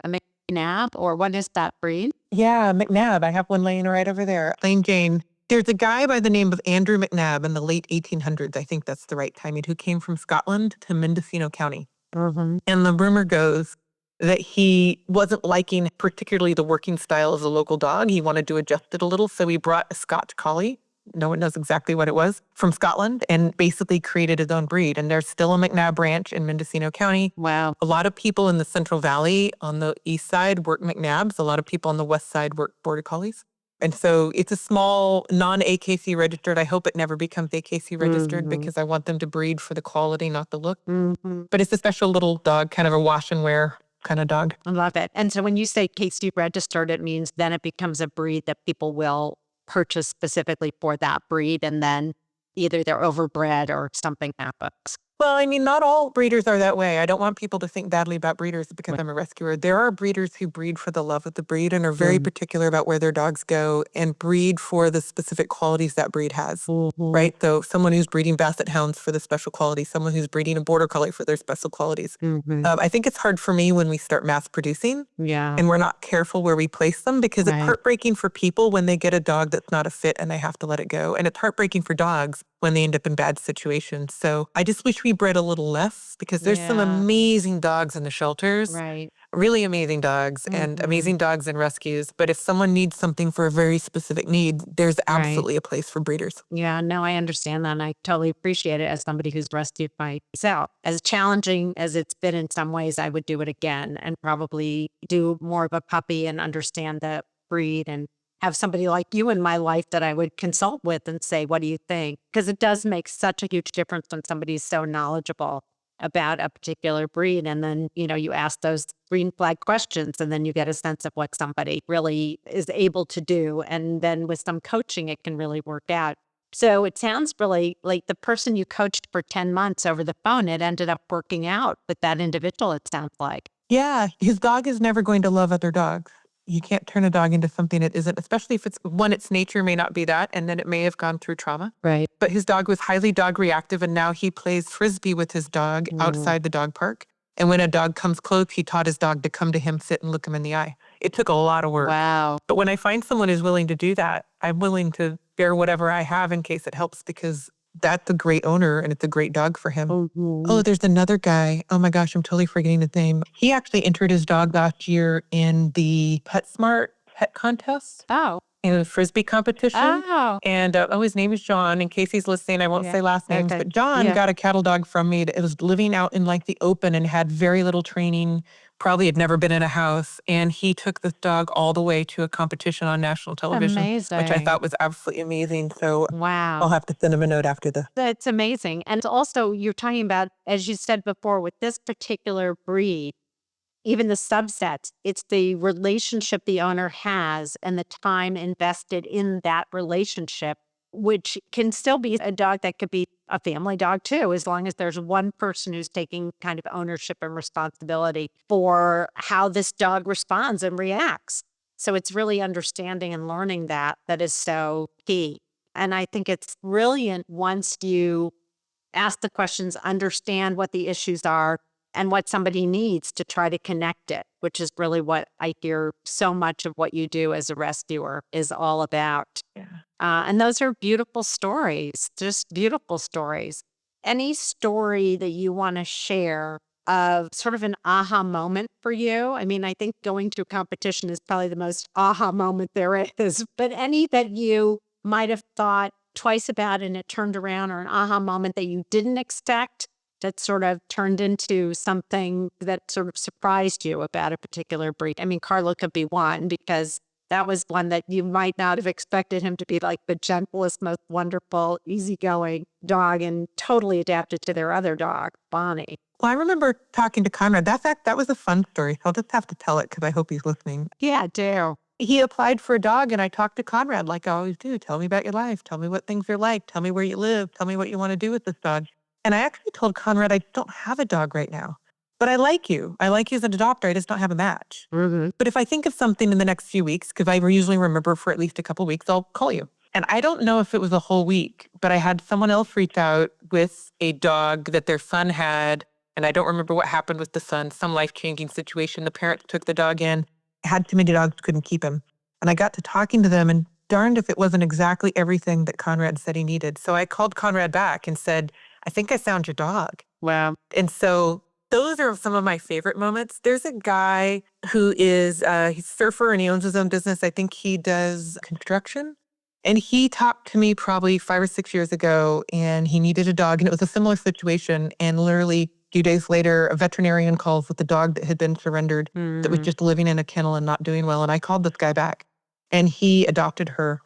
a McNab, or what is that breed? Yeah, McNab. I have one laying right over there. Plain Jane. There's a guy by the name of Andrew McNab in the late 1800s. I think that's the right timing, who came from Scotland to Mendocino County. Mm-hmm. And the rumor goes that he wasn't liking particularly the working style of the local dog. He wanted to adjust it a little. So he brought a Scotch collie. No one knows exactly what it was, from Scotland, and basically created his own breed. And there's still a McNab ranch in Mendocino County. Wow. A lot of people in the Central Valley on the east side work McNabs. A lot of people on the west side work Border Collies. And so it's a small non-AKC registered. I hope it never becomes AKC registered because I want them to breed for the quality, not the look. Mm-hmm. But it's a special little dog, kind of a wash and wear. kind of dog. I love it. And so when you say KC registered, it means then it becomes a breed that people will purchase specifically for that breed, and then either they're overbred or something happens. Well, I mean, not all breeders are that way. I don't want people to think badly about breeders because Right. I'm a rescuer. There are breeders who breed for the love of the breed and are very particular about where their dogs go and breed for the specific qualities that breed has. Mhm. Right? So someone who's breeding basset hounds for the special qualities, someone who's breeding a border collie for their special qualities. Mhm. I think it's hard for me when we start mass producing Yeah. and we're not careful where we place them because it's Right. heartbreaking for people when they get a dog that's not a fit and they have to let it go. And it's heartbreaking for dogs when they end up in bad situations. So I just wish we bred a little less because there's some Yeah. amazing dogs in the shelters, Right. really amazing dogs and Mhm. amazing dogs in rescues. But if someone needs something for a very specific need, there's Right. absolutely a place for breeders. Yeah, no, I understand that. And I totally appreciate it as somebody who's rescued myself. As challenging as it's been in some ways, I would do it again and probably do more of a puppy and understand the breed and have somebody like you in my life that I would consult with and say, what do you think? Because it does make such a huge difference when somebody's so knowledgeable about a particular breed. And then, you ask those green flag questions and then you get a sense of what somebody really is able to do. And then with some coaching, it can really work out. So it sounds really like the person you coached for 10 months over the phone, it ended up working out with that individual, it sounds like. Yeah, his dog is never going to love other dogs. You can't turn a dog into something it isn't, especially if it's one, its nature may not be that, and then it may have gone through trauma. Right. But his dog was highly dog reactive, and now he plays frisbee with his dog Mm. outside the dog park. And when a dog comes close, he taught his dog to come to him, sit, and look him in the eye. It took a lot of work. Wow. But when I find someone who's willing to do that, I'm willing to bear whatever I have in case it helps because that's a great owner and it's a great dog for him. Mhm. Oh, there's another guy. Oh my gosh, I'm totally forgetting his name. He actually entered his dog last year in the PetSmart pet contest Oh. in a frisbee competition. Oh. And his name is John. In case he's listening, I won't Yeah. say last names, Okay. but John Yeah. got a cattle dog from me. It was living out in like the open and had very little training. Probably had never been in a house. And he took this dog all the way to a competition on national television, which I Amazing. thought was absolutely amazing. So Wow. I'll have to send him a note after the. That's amazing. And also, you're talking about, as you said before, with this particular breed, even the subsets, it's the relationship the owner has and the time invested in that relationship, which can still be a dog that could be a family dog too, as long as there's one person who's taking kind of ownership and responsibility for how this dog responds and reacts. So it's really understanding and learning that is so key. And I think it's brilliant once you ask the questions, understand what the issues are and what somebody needs to try to connect it, which is really what I hear so much of what you do as a rescuer is all about. Yeah. And those are beautiful stories, just beautiful stories. Any story that you want to share of sort of an aha moment for you? I mean, I think going to a competition is probably the most aha moment there is, but any that you might have thought twice about and it turned around, or an aha moment that you didn't expect that sort of turned into something that sort of surprised you about a particular breed? I mean, Carlo could be one because that was one that you might not have expected him to be like the gentlest, most wonderful, easygoing dog and totally adapted to their other dog, Bonnie. Well, I remember talking to Conrad. That was a fun story. I'll just have to tell it because I hope he's listening. Yeah, do. He applied for a dog, and I talked to Conrad like I always do. Tell me about your life. Tell me what things are like. Tell me where you live. Tell me what you want to do with this dog. And I actually told Conrad I don't have a dog right now, but I like you. I like you as an adopter. I just don't have a match. Mm-hmm. But if I think of something in the next few weeks, because I usually remember for at least a couple weeks, I'll call you. And I don't know if it was a whole week, but I had someone else reach out with a dog that their son had. And I don't remember what happened with the son, some life-changing situation. The parents took the dog in, had too many dogs, couldn't keep him. And I got to talking to them, and darned if it wasn't exactly everything that Conrad said he needed. So I called Conrad back and said, I think I found your dog. Wow. And so those are some of my favorite moments. There's a guy who is, he's a surfer and he owns his own business. I think he does construction. And he talked to me probably 5 or 6 years ago, and he needed a dog. And it was a similar situation. And literally a few days later, a veterinarian calls with the dog that had been surrendered, that was Mm-hmm. just living in a kennel and not doing well. And I called this guy back, and he adopted her.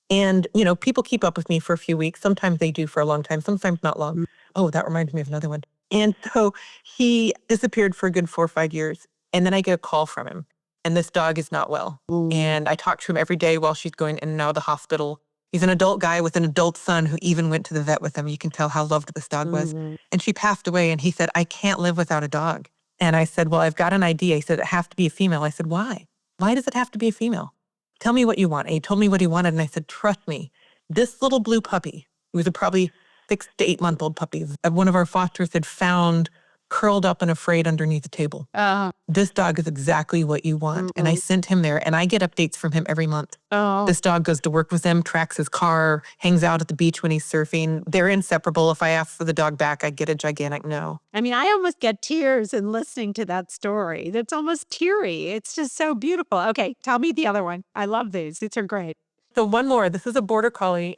And, people keep up with me for a few weeks. Sometimes they do for a long time, sometimes not long. Oh, that reminds me of another one. And so he disappeared for a good 4 or 5 years. And then I get a call from him. And this dog is not well. And I talk to him every day while she's going in and out of the hospital. He's an adult guy with an adult son who even went to the vet with him. You can tell how loved this dog was. And she passed away. And he said, I can't live without a dog. And I said, well, I've got an idea. He said, it has to be a female. I said, why? Why does it have to be a female? Tell me what you want. And he told me what he wanted. And I said, trust me, this little blue puppy, it was a probably 6 to 8 month old puppy, one of our fosters had found curled up and afraid underneath the table. This dog is exactly what you want. And I sent him there, and I get updates from him every month. This dog goes to work with him, tracks his car, hangs out at the beach when he's surfing. They're inseparable. If I ask for the dog back, I get a gigantic no. I mean, I almost get tears in listening to that story. That's almost teary. It's just so beautiful. Okay, tell me the other one. I love these. These are great. So one more. This is a border collie.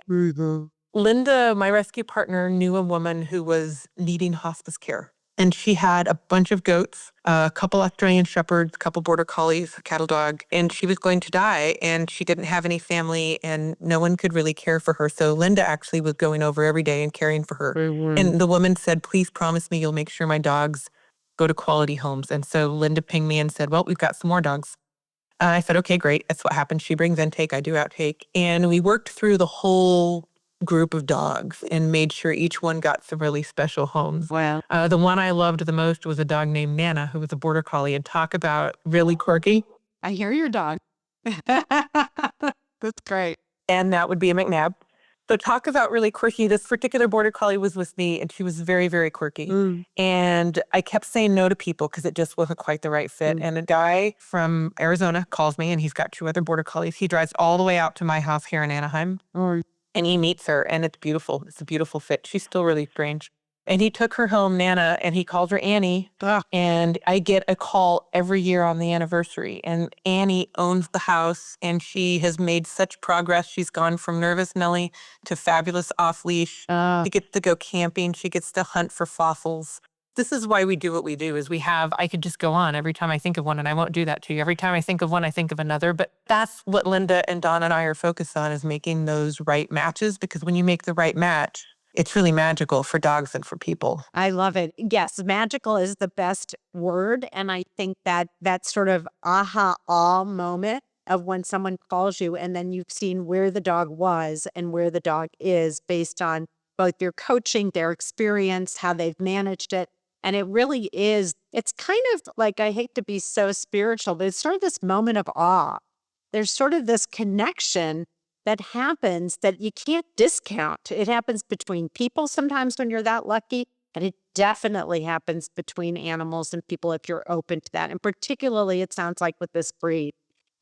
Linda, my rescue partner, knew a woman who was needing hospice care. And she had a bunch of goats, a couple Australian shepherds, a couple border collies, a cattle dog, and she was going to die. And she didn't have any family, and no one could really care for her. So Linda actually was going over every day and caring for her. And the woman said, please promise me you'll make sure my dogs go to quality homes. And so Linda pinged me and said, well, we've got some more dogs. I said, okay, great. That's what happens. She brings intake, I do outtake. And we worked through the whole group of dogs and made sure each one got some really special homes. Wow. The one I loved the most was a dog named Nana, who was a border collie, and talk about really quirky. I hear your dog. That's great. And that would be a McNabb. So talk about really quirky. This particular border collie was with me, and she was very, very quirky. And I kept saying no to people because it just wasn't quite the right fit. And a guy from Arizona calls me, and he's got 2 other border collies. He drives all the way out to my house here in Anaheim. And he meets her, and it's beautiful. It's a beautiful fit. She's still really strange. And he took her home, Nana, and he called her Annie. And I get a call every year on the anniversary. And Annie owns the house, and she has made such progress. She's gone from nervous Nellie to fabulous off-leash. She gets to go camping. She gets to hunt for fossils. This is why we do what we do, is I could just go on every time I think of one, and I won't do that to you. Every time I think of one, I think of another. But that's what Linda and Don and I are focused on, is making those right matches, because when you make the right match, it's really magical for dogs and for people. I love it. Yes, magical is the best word. And I think that sort of aha moment of when someone calls you and then you've seen where the dog was and where the dog is based on both your coaching, their experience, how they've managed it. And it really is, it's kind of like, I hate to be so spiritual, but it's sort of this moment of awe. There's sort of this connection that happens that you can't discount. It happens between people sometimes when you're that lucky, and it definitely happens between animals and people if you're open to that. And particularly, it sounds like with this breed.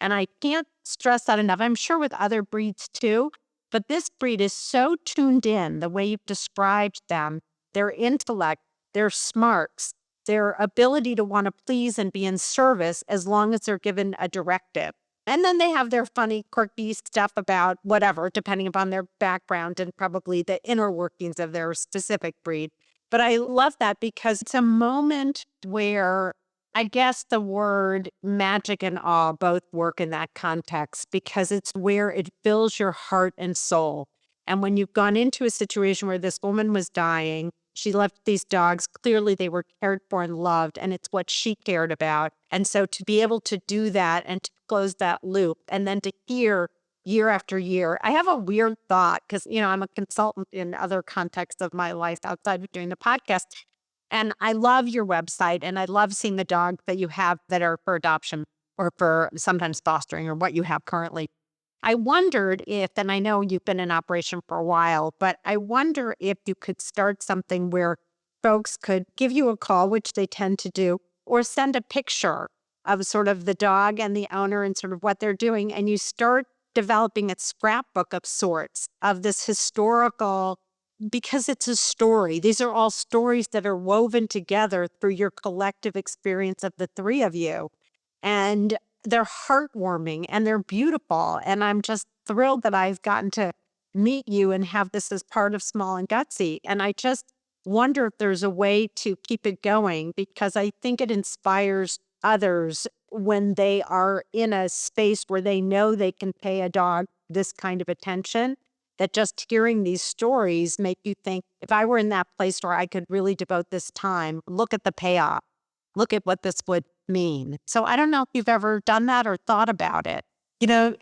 And I can't stress that enough. I'm sure with other breeds too, but this breed is so tuned in, the way you've described them, their intellect, their smarts, their ability to want to please and be in service as long as they're given a directive. And then they have their funny, quirky stuff about whatever, depending upon their background and probably the inner workings of their specific breed. But I love that because it's a moment where I guess the word magic and awe both work in that context because it's where it fills your heart and soul. And when you've gone into a situation where this woman was dying, she left these dogs, clearly they were cared for and loved, and it's what she cared about. And so to be able to do that and to close that loop, and then to hear year after year, I have a weird thought because, I'm a consultant in other contexts of my life outside of doing the podcast. And I love your website, and I love seeing the dogs that you have that are for adoption or for sometimes fostering or what you have currently. I wondered if, and I know you've been in operation for a while, but I wonder if you could start something where folks could give you a call, which they tend to do, or send a picture of sort of the dog and the owner and sort of what they're doing. And you start developing a scrapbook of sorts of this historical, because it's a story. These are all stories that are woven together through your collective experience of the three of you. And they're heartwarming and they're beautiful. And I'm just thrilled that I've gotten to meet you and have this as part of Small and Gutsy. And I just wonder if there's a way to keep it going because I think it inspires others when they are in a space where they know they can pay a dog this kind of attention that just hearing these stories make you think, if I were in that place where I could really devote this time, look at the payoff, look at what this would mean. So I don't know if you've ever done that or thought about it.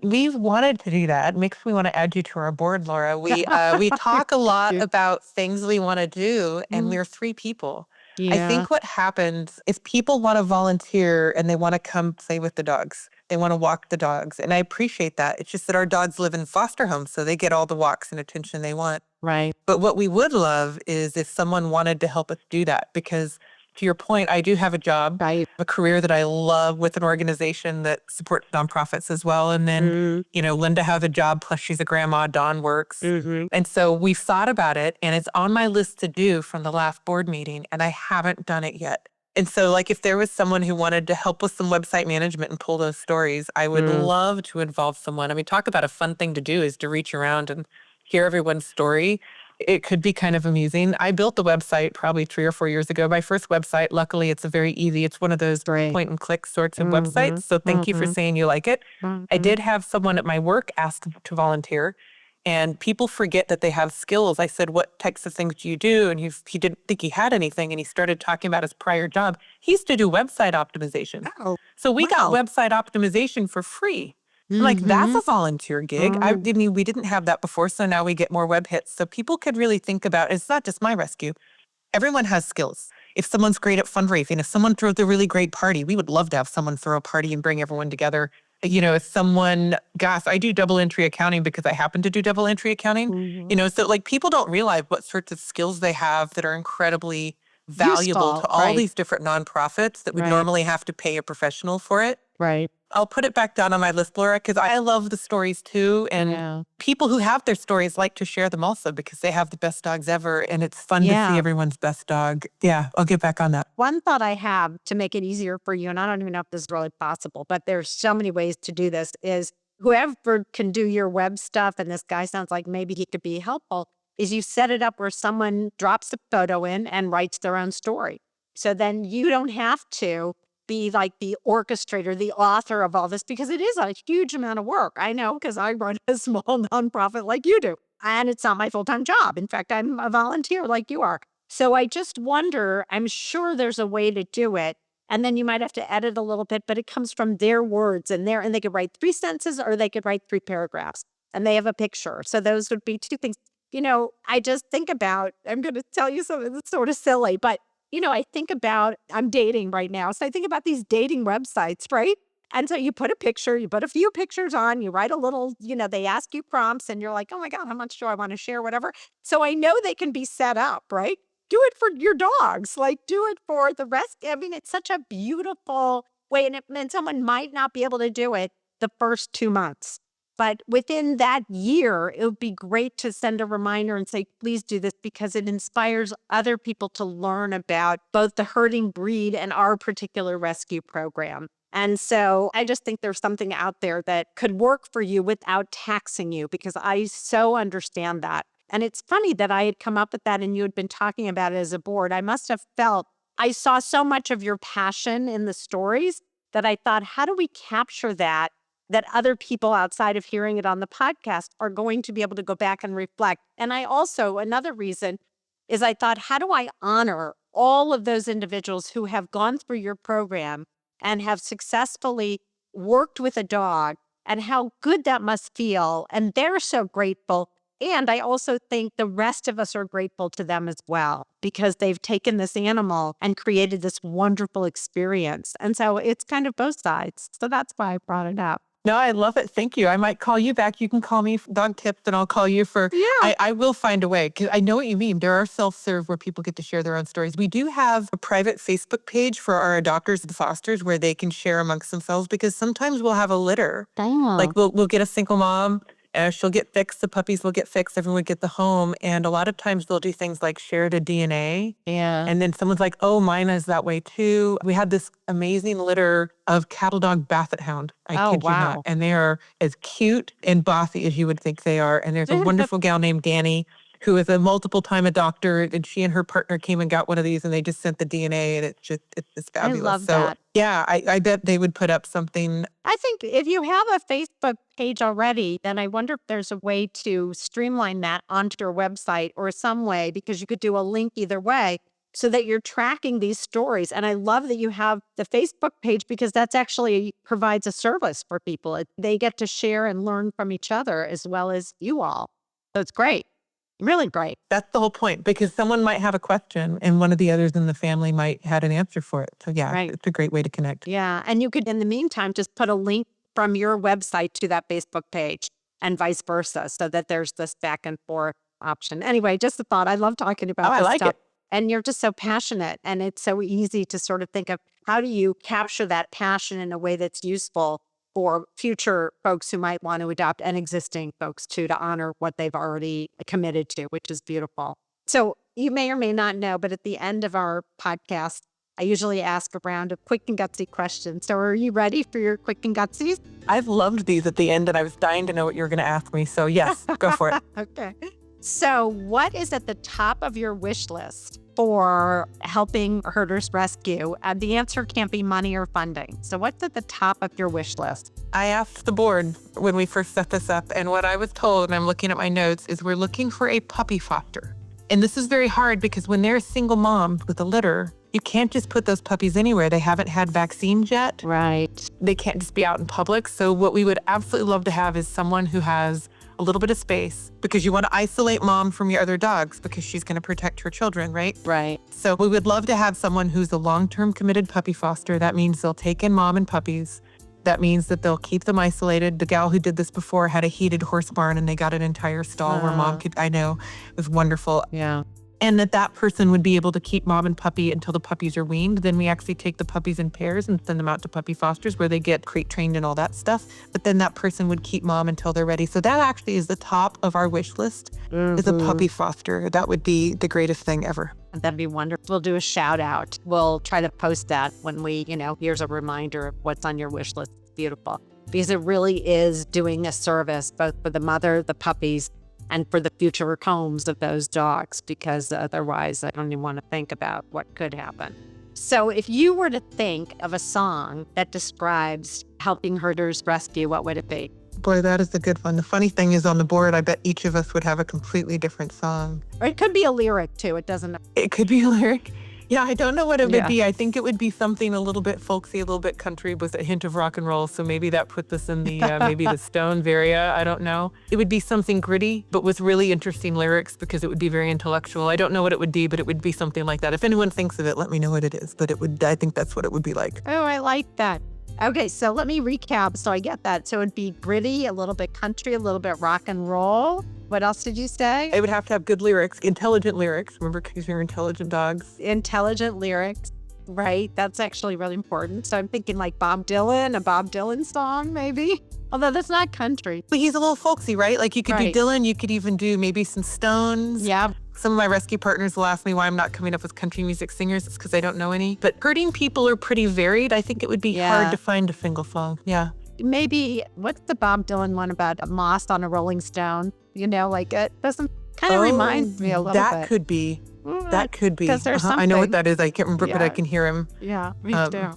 We've wanted to do that. Makes me want to add you to our board, Laura. We talk a lot about things we want to do, and we're 3 people. I Yeah. think what happens is people want to volunteer and they want to come play with the dogs. They want to walk the dogs, and I appreciate that. It's just that our dogs live in foster homes, so they get all the walks and attention they want. Right. But what we would love is if someone wanted to help us do that, because to your point, I do have a job, Right. a career that I love with an organization that supports nonprofits as well. And then, Linda has a job, plus she's a grandma, Dawn works. And so we've thought about it, and it's on my list to do from the last board meeting, and I haven't done it yet. And so, like, if there was someone who wanted to help with some website management and pull those stories, I would love to involve someone. I mean, talk about a fun thing to do is to reach around and hear everyone's story. It could be kind of amusing. I built the website probably 3 or 4 years ago. My first website, luckily, it's it's one of those point and click sorts of websites. So thank you for saying you like it. I did have someone at my work ask to volunteer, and people forget that they have skills. I said, what types of things do you do? And he didn't think he had anything, and he started talking about his prior job. He used to do website optimization. Oh, So we got wow. website optimization for free. I'm like, that's a volunteer gig. I mean, we didn't have that before, so now we get more web hits. So people could really think about, it's not just my rescue. Everyone has skills. If someone's great at fundraising, if someone throws a really great party, we would love to have someone throw a party and bring everyone together. If someone, gosh, I do double entry accounting because I happen to do double entry accounting. So like people don't realize what sorts of skills they have that are incredibly valuable Useful, to all right. these different nonprofits that would Right. normally have to pay a professional for it. Right. I'll put it back down on my list, Laura, because I love the stories too. And Yeah. people who have their stories like to share them also because they have the best dogs ever. And it's fun to see Yeah. everyone's best dog. Yeah, I'll get back on that. One thought I have to make it easier for you, and I don't even know if this is really possible, but there's so many ways to do this, is whoever can do your web stuff, and this guy sounds like maybe he could be helpful, is you set it up where someone drops a photo in and writes their own story. So then you don't have to be like the orchestrator, the author of all this, because it is a huge amount of work. I know, because I run a small nonprofit like you do, and it's not my full-time job. In fact, I'm a volunteer like you are. So I just wonder, I'm sure there's a way to do it. And then you might have to edit a little bit, but it comes from their words and they could write 3 sentences or they could write 3 paragraphs, and they have a picture. So those would be 2 things. I just think about, I'm going to tell you something that's sort of silly, but I think about, I'm dating right now. So I think about these dating websites, right? And so you put a picture, you put a few pictures on, you write a little, they ask you prompts and you're like, oh my God, how much do I want to share, whatever. So I know they can be set up, right? Do it for your dogs, like do it for the rest. I mean, it's such a beautiful way. And it meant someone might not be able to do it the first 2 months. But within that year, it would be great to send a reminder and say, please do this, because it inspires other people to learn about both the herding breed and our particular rescue program. And so I just think there's something out there that could work for you without taxing you, because I so understand that. And it's funny that I had come up with that and you had been talking about it as a board. I must have felt, I saw so much of your passion in the stories that I thought, how do we capture that other people outside of hearing it on the podcast are going to be able to go back and reflect. And I also, another reason is I thought, how do I honor all of those individuals who have gone through your program and have successfully worked with a dog, and how good that must feel. And they're so grateful. And I also think the rest of us are grateful to them as well, because they've taken this animal and created this wonderful experience. And so it's kind of both sides. So that's why I brought it up. No, I love it. Thank you. I might call you back. You can call me for dog tips, and I'll call you for. Yeah. I will find a way, because I know what you mean. There are self-serve where people get to share their own stories. We do have a private Facebook page for our adopters and fosters where they can share amongst themselves, because sometimes we'll have a litter. Like we'll get a single mom. She'll get fixed. The puppies will get fixed. Everyone would get the home. And a lot of times they'll do things like share the DNA. Yeah. And then someone's like, oh, mine is that way too. We had this amazing litter of cattle dog basset hound. I kid you wow. not. And they are as cute and bossy as you would think they are. And there's a wonderful gal named Danny who is a multiple time adopter, and she and her partner came and got one of these, and they just sent the DNA, and it's I fabulous. love So that. yeah, I bet they would put up something. I think if you have a Facebook page already, then I wonder if there's a way to streamline that onto your website or some way, because you could do a link either way so that you're tracking these stories. And I love that you have the Facebook page, because that's actually provides a service for people. They get to share and learn from each other as well as you all. So it's great. Really great. That's the whole point, because someone might have a question and one of the others in the family might had an answer for it. So yeah, Right. it's a great way to connect. Yeah. And you could, in the meantime, just put a link from your website to that Facebook page and vice versa, so that there's this back and forth option. Anyway, just a thought. I love talking about I this like stuff. it. And you're just so passionate. And it's so easy to sort of think of how do you capture that passion in a way that's useful for future folks who might want to adopt, and existing folks too, to honor what they've already committed to, which is beautiful. So you may or may not know, but at the end of our podcast, I usually ask a round of quick and gutsy questions. So are you ready for your quick and gutsies? I've loved these at the end, and I was dying to know what you were going to ask me. So yes, go for it. Okay. So what is at the top of your wish list for helping herders rescue? The answer can't be money or funding. So what's at the top of your wish list? I asked the board when we first set this up, and what I was told, and I'm looking at my notes, is we're looking for a puppy foster. And this is very hard, because when they're a single mom with a litter, you can't just put those puppies anywhere. They haven't had vaccines yet. Right. They can't just be out in public. So what we would absolutely love to have is someone who has a little bit of space, because you want to isolate mom from your other dogs, because she's going to protect her children, right? Right. So we would love to have someone who's a long-term committed puppy foster. That means they'll take in mom and puppies. That means that they'll keep them isolated. The gal who did this before had a heated horse barn, and they got an entire stall where mom could, I know, it was wonderful. Yeah. And that person would be able to keep mom and puppy until the puppies are weaned. Then we actually take the puppies in pairs and send them out to puppy fosters, where they get crate trained and all that stuff. But then that person would keep mom until they're ready. So that actually is the top of our wish list, is a puppy foster. That would be the greatest thing ever. That'd be wonderful. We'll do a shout out. We'll try to post that when we, here's a reminder of what's on your wish list. It's beautiful, because it really is doing a service both for the mother, the puppies, and for the future homes of those dogs, because otherwise I don't even want to think about what could happen. So if you were to think of a song that describes helping herders rescue, what would it be? Boy, that is a good one. The funny thing is, on the board, I bet each of us would have a completely different song. Or it could be a lyric too. It doesn't. It could be a lyric. Yeah, I don't know what it would Yeah. be. I think it would be something a little bit folksy, a little bit country with a hint of rock and roll. So maybe that puts us in the maybe the Stones area. I don't know. It would be something gritty, but with really interesting lyrics, because it would be very intellectual. I don't know what it would be, but it would be something like that. If anyone thinks of it, let me know what it is. But it would. I think that's what it would be like. Oh, I like that. Okay, so let me recap so I get that. So it'd be gritty, a little bit country, a little bit rock and roll. What else did you say? It would have to have good lyrics, intelligent lyrics. Remember, because we're intelligent dogs. Intelligent lyrics, right? That's actually really important. So I'm thinking like Bob Dylan, a Bob Dylan song maybe. Although that's not country. But he's a little folksy, right? Like you could Right. do Dylan, you could even do maybe some Stones. Yeah. Some of my rescue partners will ask me why I'm not coming up with country music singers. It's because I don't know any. But herding people are pretty varied. I think it would be Yeah. hard to find a single song. Yeah. Maybe, what's the Bob Dylan one about a moss on a Rolling Stone? Like it doesn't kind of remind me a little that bit. could be. That could be. 'Cause there's I know what something. that is. I can't remember, but I Yeah. can hear him. Yeah, me too.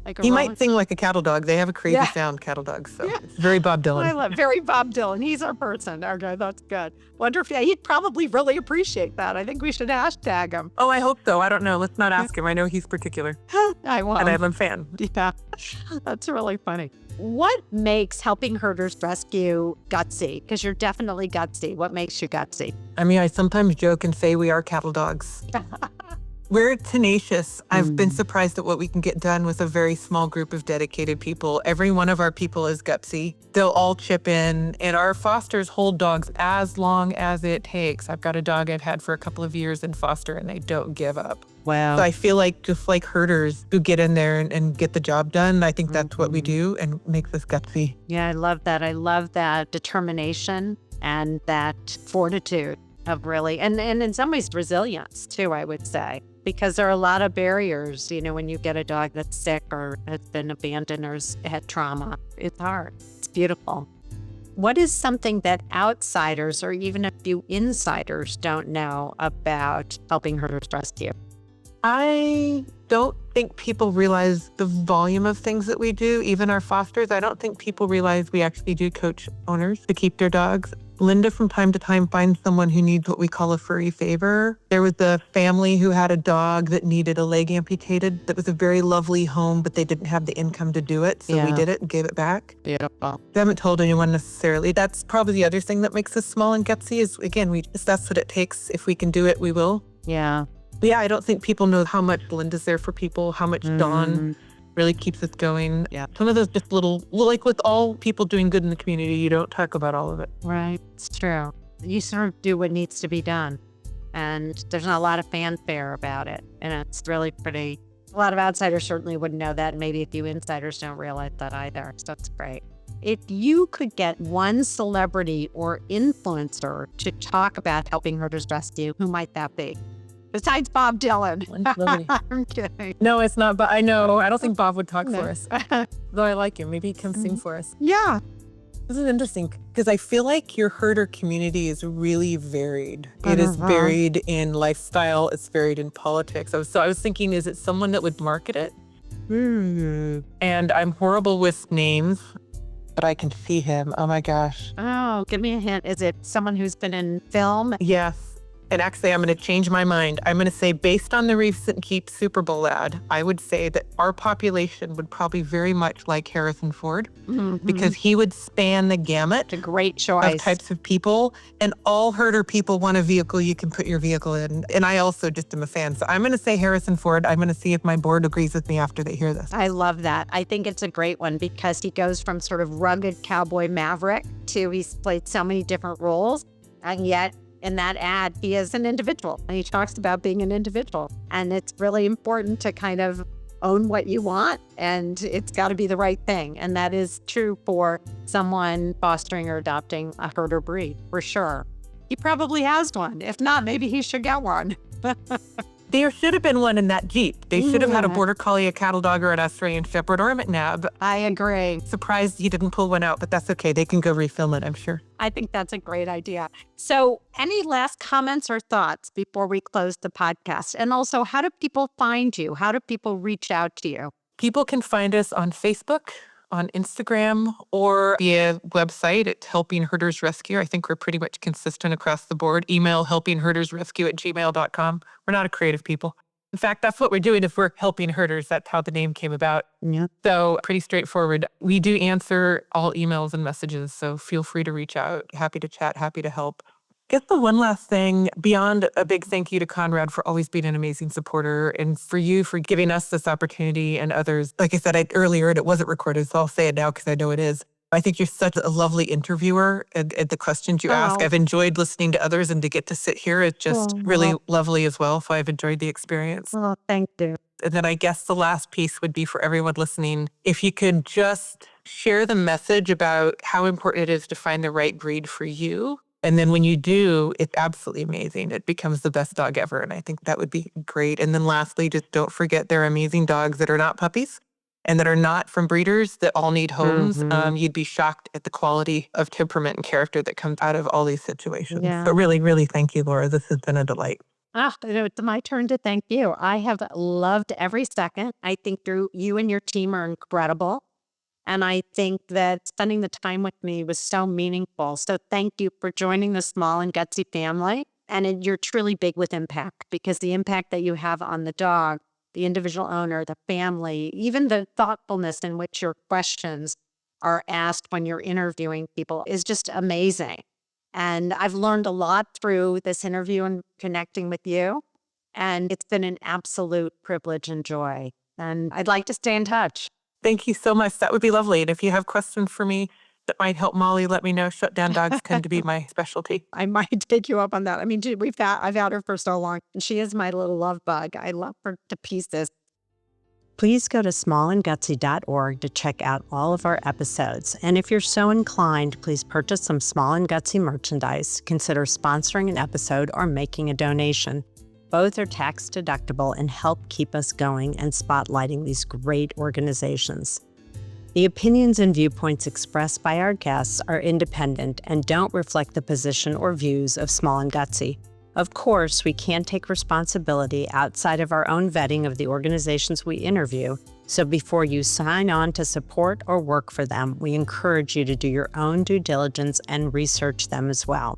Like a He Rolling might sing like a cattle dog. They have a crazy Yeah. sound, cattle dogs. So Yeah. it's very Bob Dylan. I love very Bob Dylan. He's our person. Okay, that's good. Wonder if he'd probably really appreciate that. I think we should hashtag him. Oh, I hope so. I don't know. Let's not ask him. I know he's particular. I won't. And I'm a fan. Yeah, that's really funny. What makes helping herders rescue gutsy? Because you're definitely gutsy. What makes you gutsy? I mean, I sometimes joke and say we are cattle dogs. We're tenacious. I've been surprised at what we can get done with a very small group of dedicated people. Every one of our people is gutsy. They'll all chip in, and our fosters hold dogs as long as it takes. I've got a dog I've had for a couple of years in foster, and they don't give up. Wow. So I feel like just like herders who get in there and get the job done, I think that's what we do and makes us gutsy. Yeah, I love that. I love that determination and that fortitude of really, and in some ways resilience too, I would say, because there are a lot of barriers, when you get a dog that's sick or has been abandoned or has had trauma. It's hard. It's beautiful. What is something that outsiders or even a few insiders don't know about helping herders rescue? I don't think people realize the volume of things that we do, even our fosters. I don't think people realize we actually do coach owners to keep their dogs. Linda, from time to time, finds someone who needs what we call a furry favor. There was a family who had a dog that needed a leg amputated. That was a very lovely home, but they didn't have the income to do it. So we did it and gave it back. Beautiful. We haven't told anyone necessarily. That's probably the other thing that makes us small and gutsy is, again, that's what it takes. If we can do it, we will. Yeah. But yeah, I don't think people know how much Linda's there for people, how much Dawn really keeps us going. Yeah. Some of those just like with all people doing good in the community, you don't talk about all of it. Right. It's true. You sort of do what needs to be done. And there's not a lot of fanfare about it. And it's really pretty. A lot of outsiders certainly wouldn't know that. And maybe a few insiders don't realize that either. So it's great. If you could get one celebrity or influencer to talk about helping herders rescue, who might that be? Besides Bob Dylan. I'm kidding. No, it's not. But I know. I don't think Bob would talk for us. Though I like him. Maybe he can sing for us. Yeah. This is interesting because I feel like your herder community is really varied. It is varied in lifestyle. It's varied in politics. So I was thinking, is it someone that would market it? And I'm horrible with names, but I can see him. Oh my gosh. Oh, give me a hint. Is it someone who's been in film? Yes. And actually, I'm going to change my mind. I'm going to say, based on the recent Keep Super Bowl ad, I would say that our population would probably very much like Harrison Ford because he would span the gamut. It's a great choice. Of types of people. And all herder people want a vehicle you can put your vehicle in. And I also just am a fan. So I'm going to say Harrison Ford. I'm going to see if my board agrees with me after they hear this. I love that. I think it's a great one because he goes from sort of rugged cowboy maverick to he's played so many different roles. And yet, in that ad, he is an individual and he talks about being an individual. And it's really important to kind of own what you want and it's got to be the right thing. And that is true for someone fostering or adopting a herder breed, for sure. He probably has one. If not, maybe he should get one. There should have been one in that Jeep. They should have had a Border Collie, a Cattle Dog, or an Australian Shepherd, or a McNab. I agree. Surprised he didn't pull one out, but that's okay. They can go refilm it, I'm sure. I think that's a great idea. So any last comments or thoughts before we close the podcast? And also, how do people find you? How do people reach out to you? People can find us on Facebook, on Instagram, or via website at Helping Herders Rescue. I think we're pretty much consistent across the board. Email helpingherdersrescue@gmail.com. We're not a creative people. In fact, that's what we're doing if we're helping herders. That's how the name came about. Yeah. So pretty straightforward. We do answer all emails and messages, so feel free to reach out. Happy to chat, happy to help. I guess the one last thing, beyond a big thank you to Conrad for always being an amazing supporter and for you for giving us this opportunity and others. Like I said earlier, and it wasn't recorded, so I'll say it now because I know it is. I think you're such a lovely interviewer and the questions you ask. I've enjoyed listening to others and to get to sit here is just really lovely as well. So I've enjoyed the experience. Oh, thank you. And then I guess the last piece would be for everyone listening, if you could just share the message about how important it is to find the right breed for you. And then when you do, it's absolutely amazing. It becomes the best dog ever. And I think that would be great. And then lastly, just don't forget there are amazing dogs that are not puppies and that are not from breeders that all need homes. You'd be shocked at the quality of temperament and character that comes out of all these situations. Yeah. But really, really thank you, Laura. This has been a delight. It's my turn to thank you. I have loved every second. I think you and your team are incredible. And I think that spending the time with me was so meaningful. So thank you for joining the Small and Gutsy family. And you're truly big with impact because the impact that you have on the dog, the individual owner, the family, even the thoughtfulness in which your questions are asked when you're interviewing people is just amazing. And I've learned a lot through this interview and connecting with you. And it's been an absolute privilege and joy. And I'd like to stay in touch. Thank you so much. That would be lovely. And if you have questions for me that might help Molly, let me know. Shutdown dogs tend to be my specialty. I might take you up on that. I mean, I've had her for so long, and she is my little love bug. I love her to pieces. Please go to smallandgutsy.org to check out all of our episodes. And if you're so inclined, please purchase some Small and Gutsy merchandise, consider sponsoring an episode, or making a donation. Both are tax deductible and help keep us going and spotlighting these great organizations. The opinions and viewpoints expressed by our guests are independent and don't reflect the position or views of Small and Gutsy. Of course, we can't take responsibility outside of our own vetting of the organizations we interview, so before you sign on to support or work for them, we encourage you to do your own due diligence and research them as well.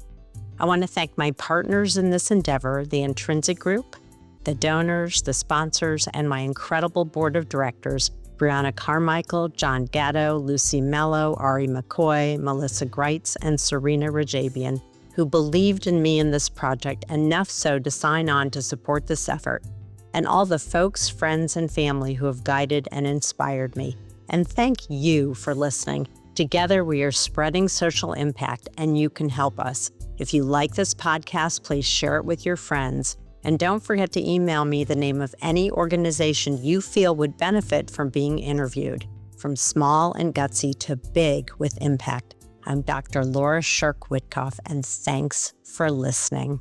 I want to thank my partners in this endeavor, the Intrinsic Group, the donors, the sponsors, and my incredible board of directors, Brianna Carmichael, John Gatto, Lucy Mello, Ari McCoy, Melissa Greitz, and Serena Rajabian, who believed in me in this project enough so to sign on to support this effort, and all the folks, friends, and family who have guided and inspired me. And thank you for listening. Together, we are spreading social impact, and you can help us. If you like this podcast, please share it with your friends. And don't forget to email me the name of any organization you feel would benefit from being interviewed, from small and gutsy to big with impact. I'm Dr. Laura Shirk-Witkoff, and thanks for listening.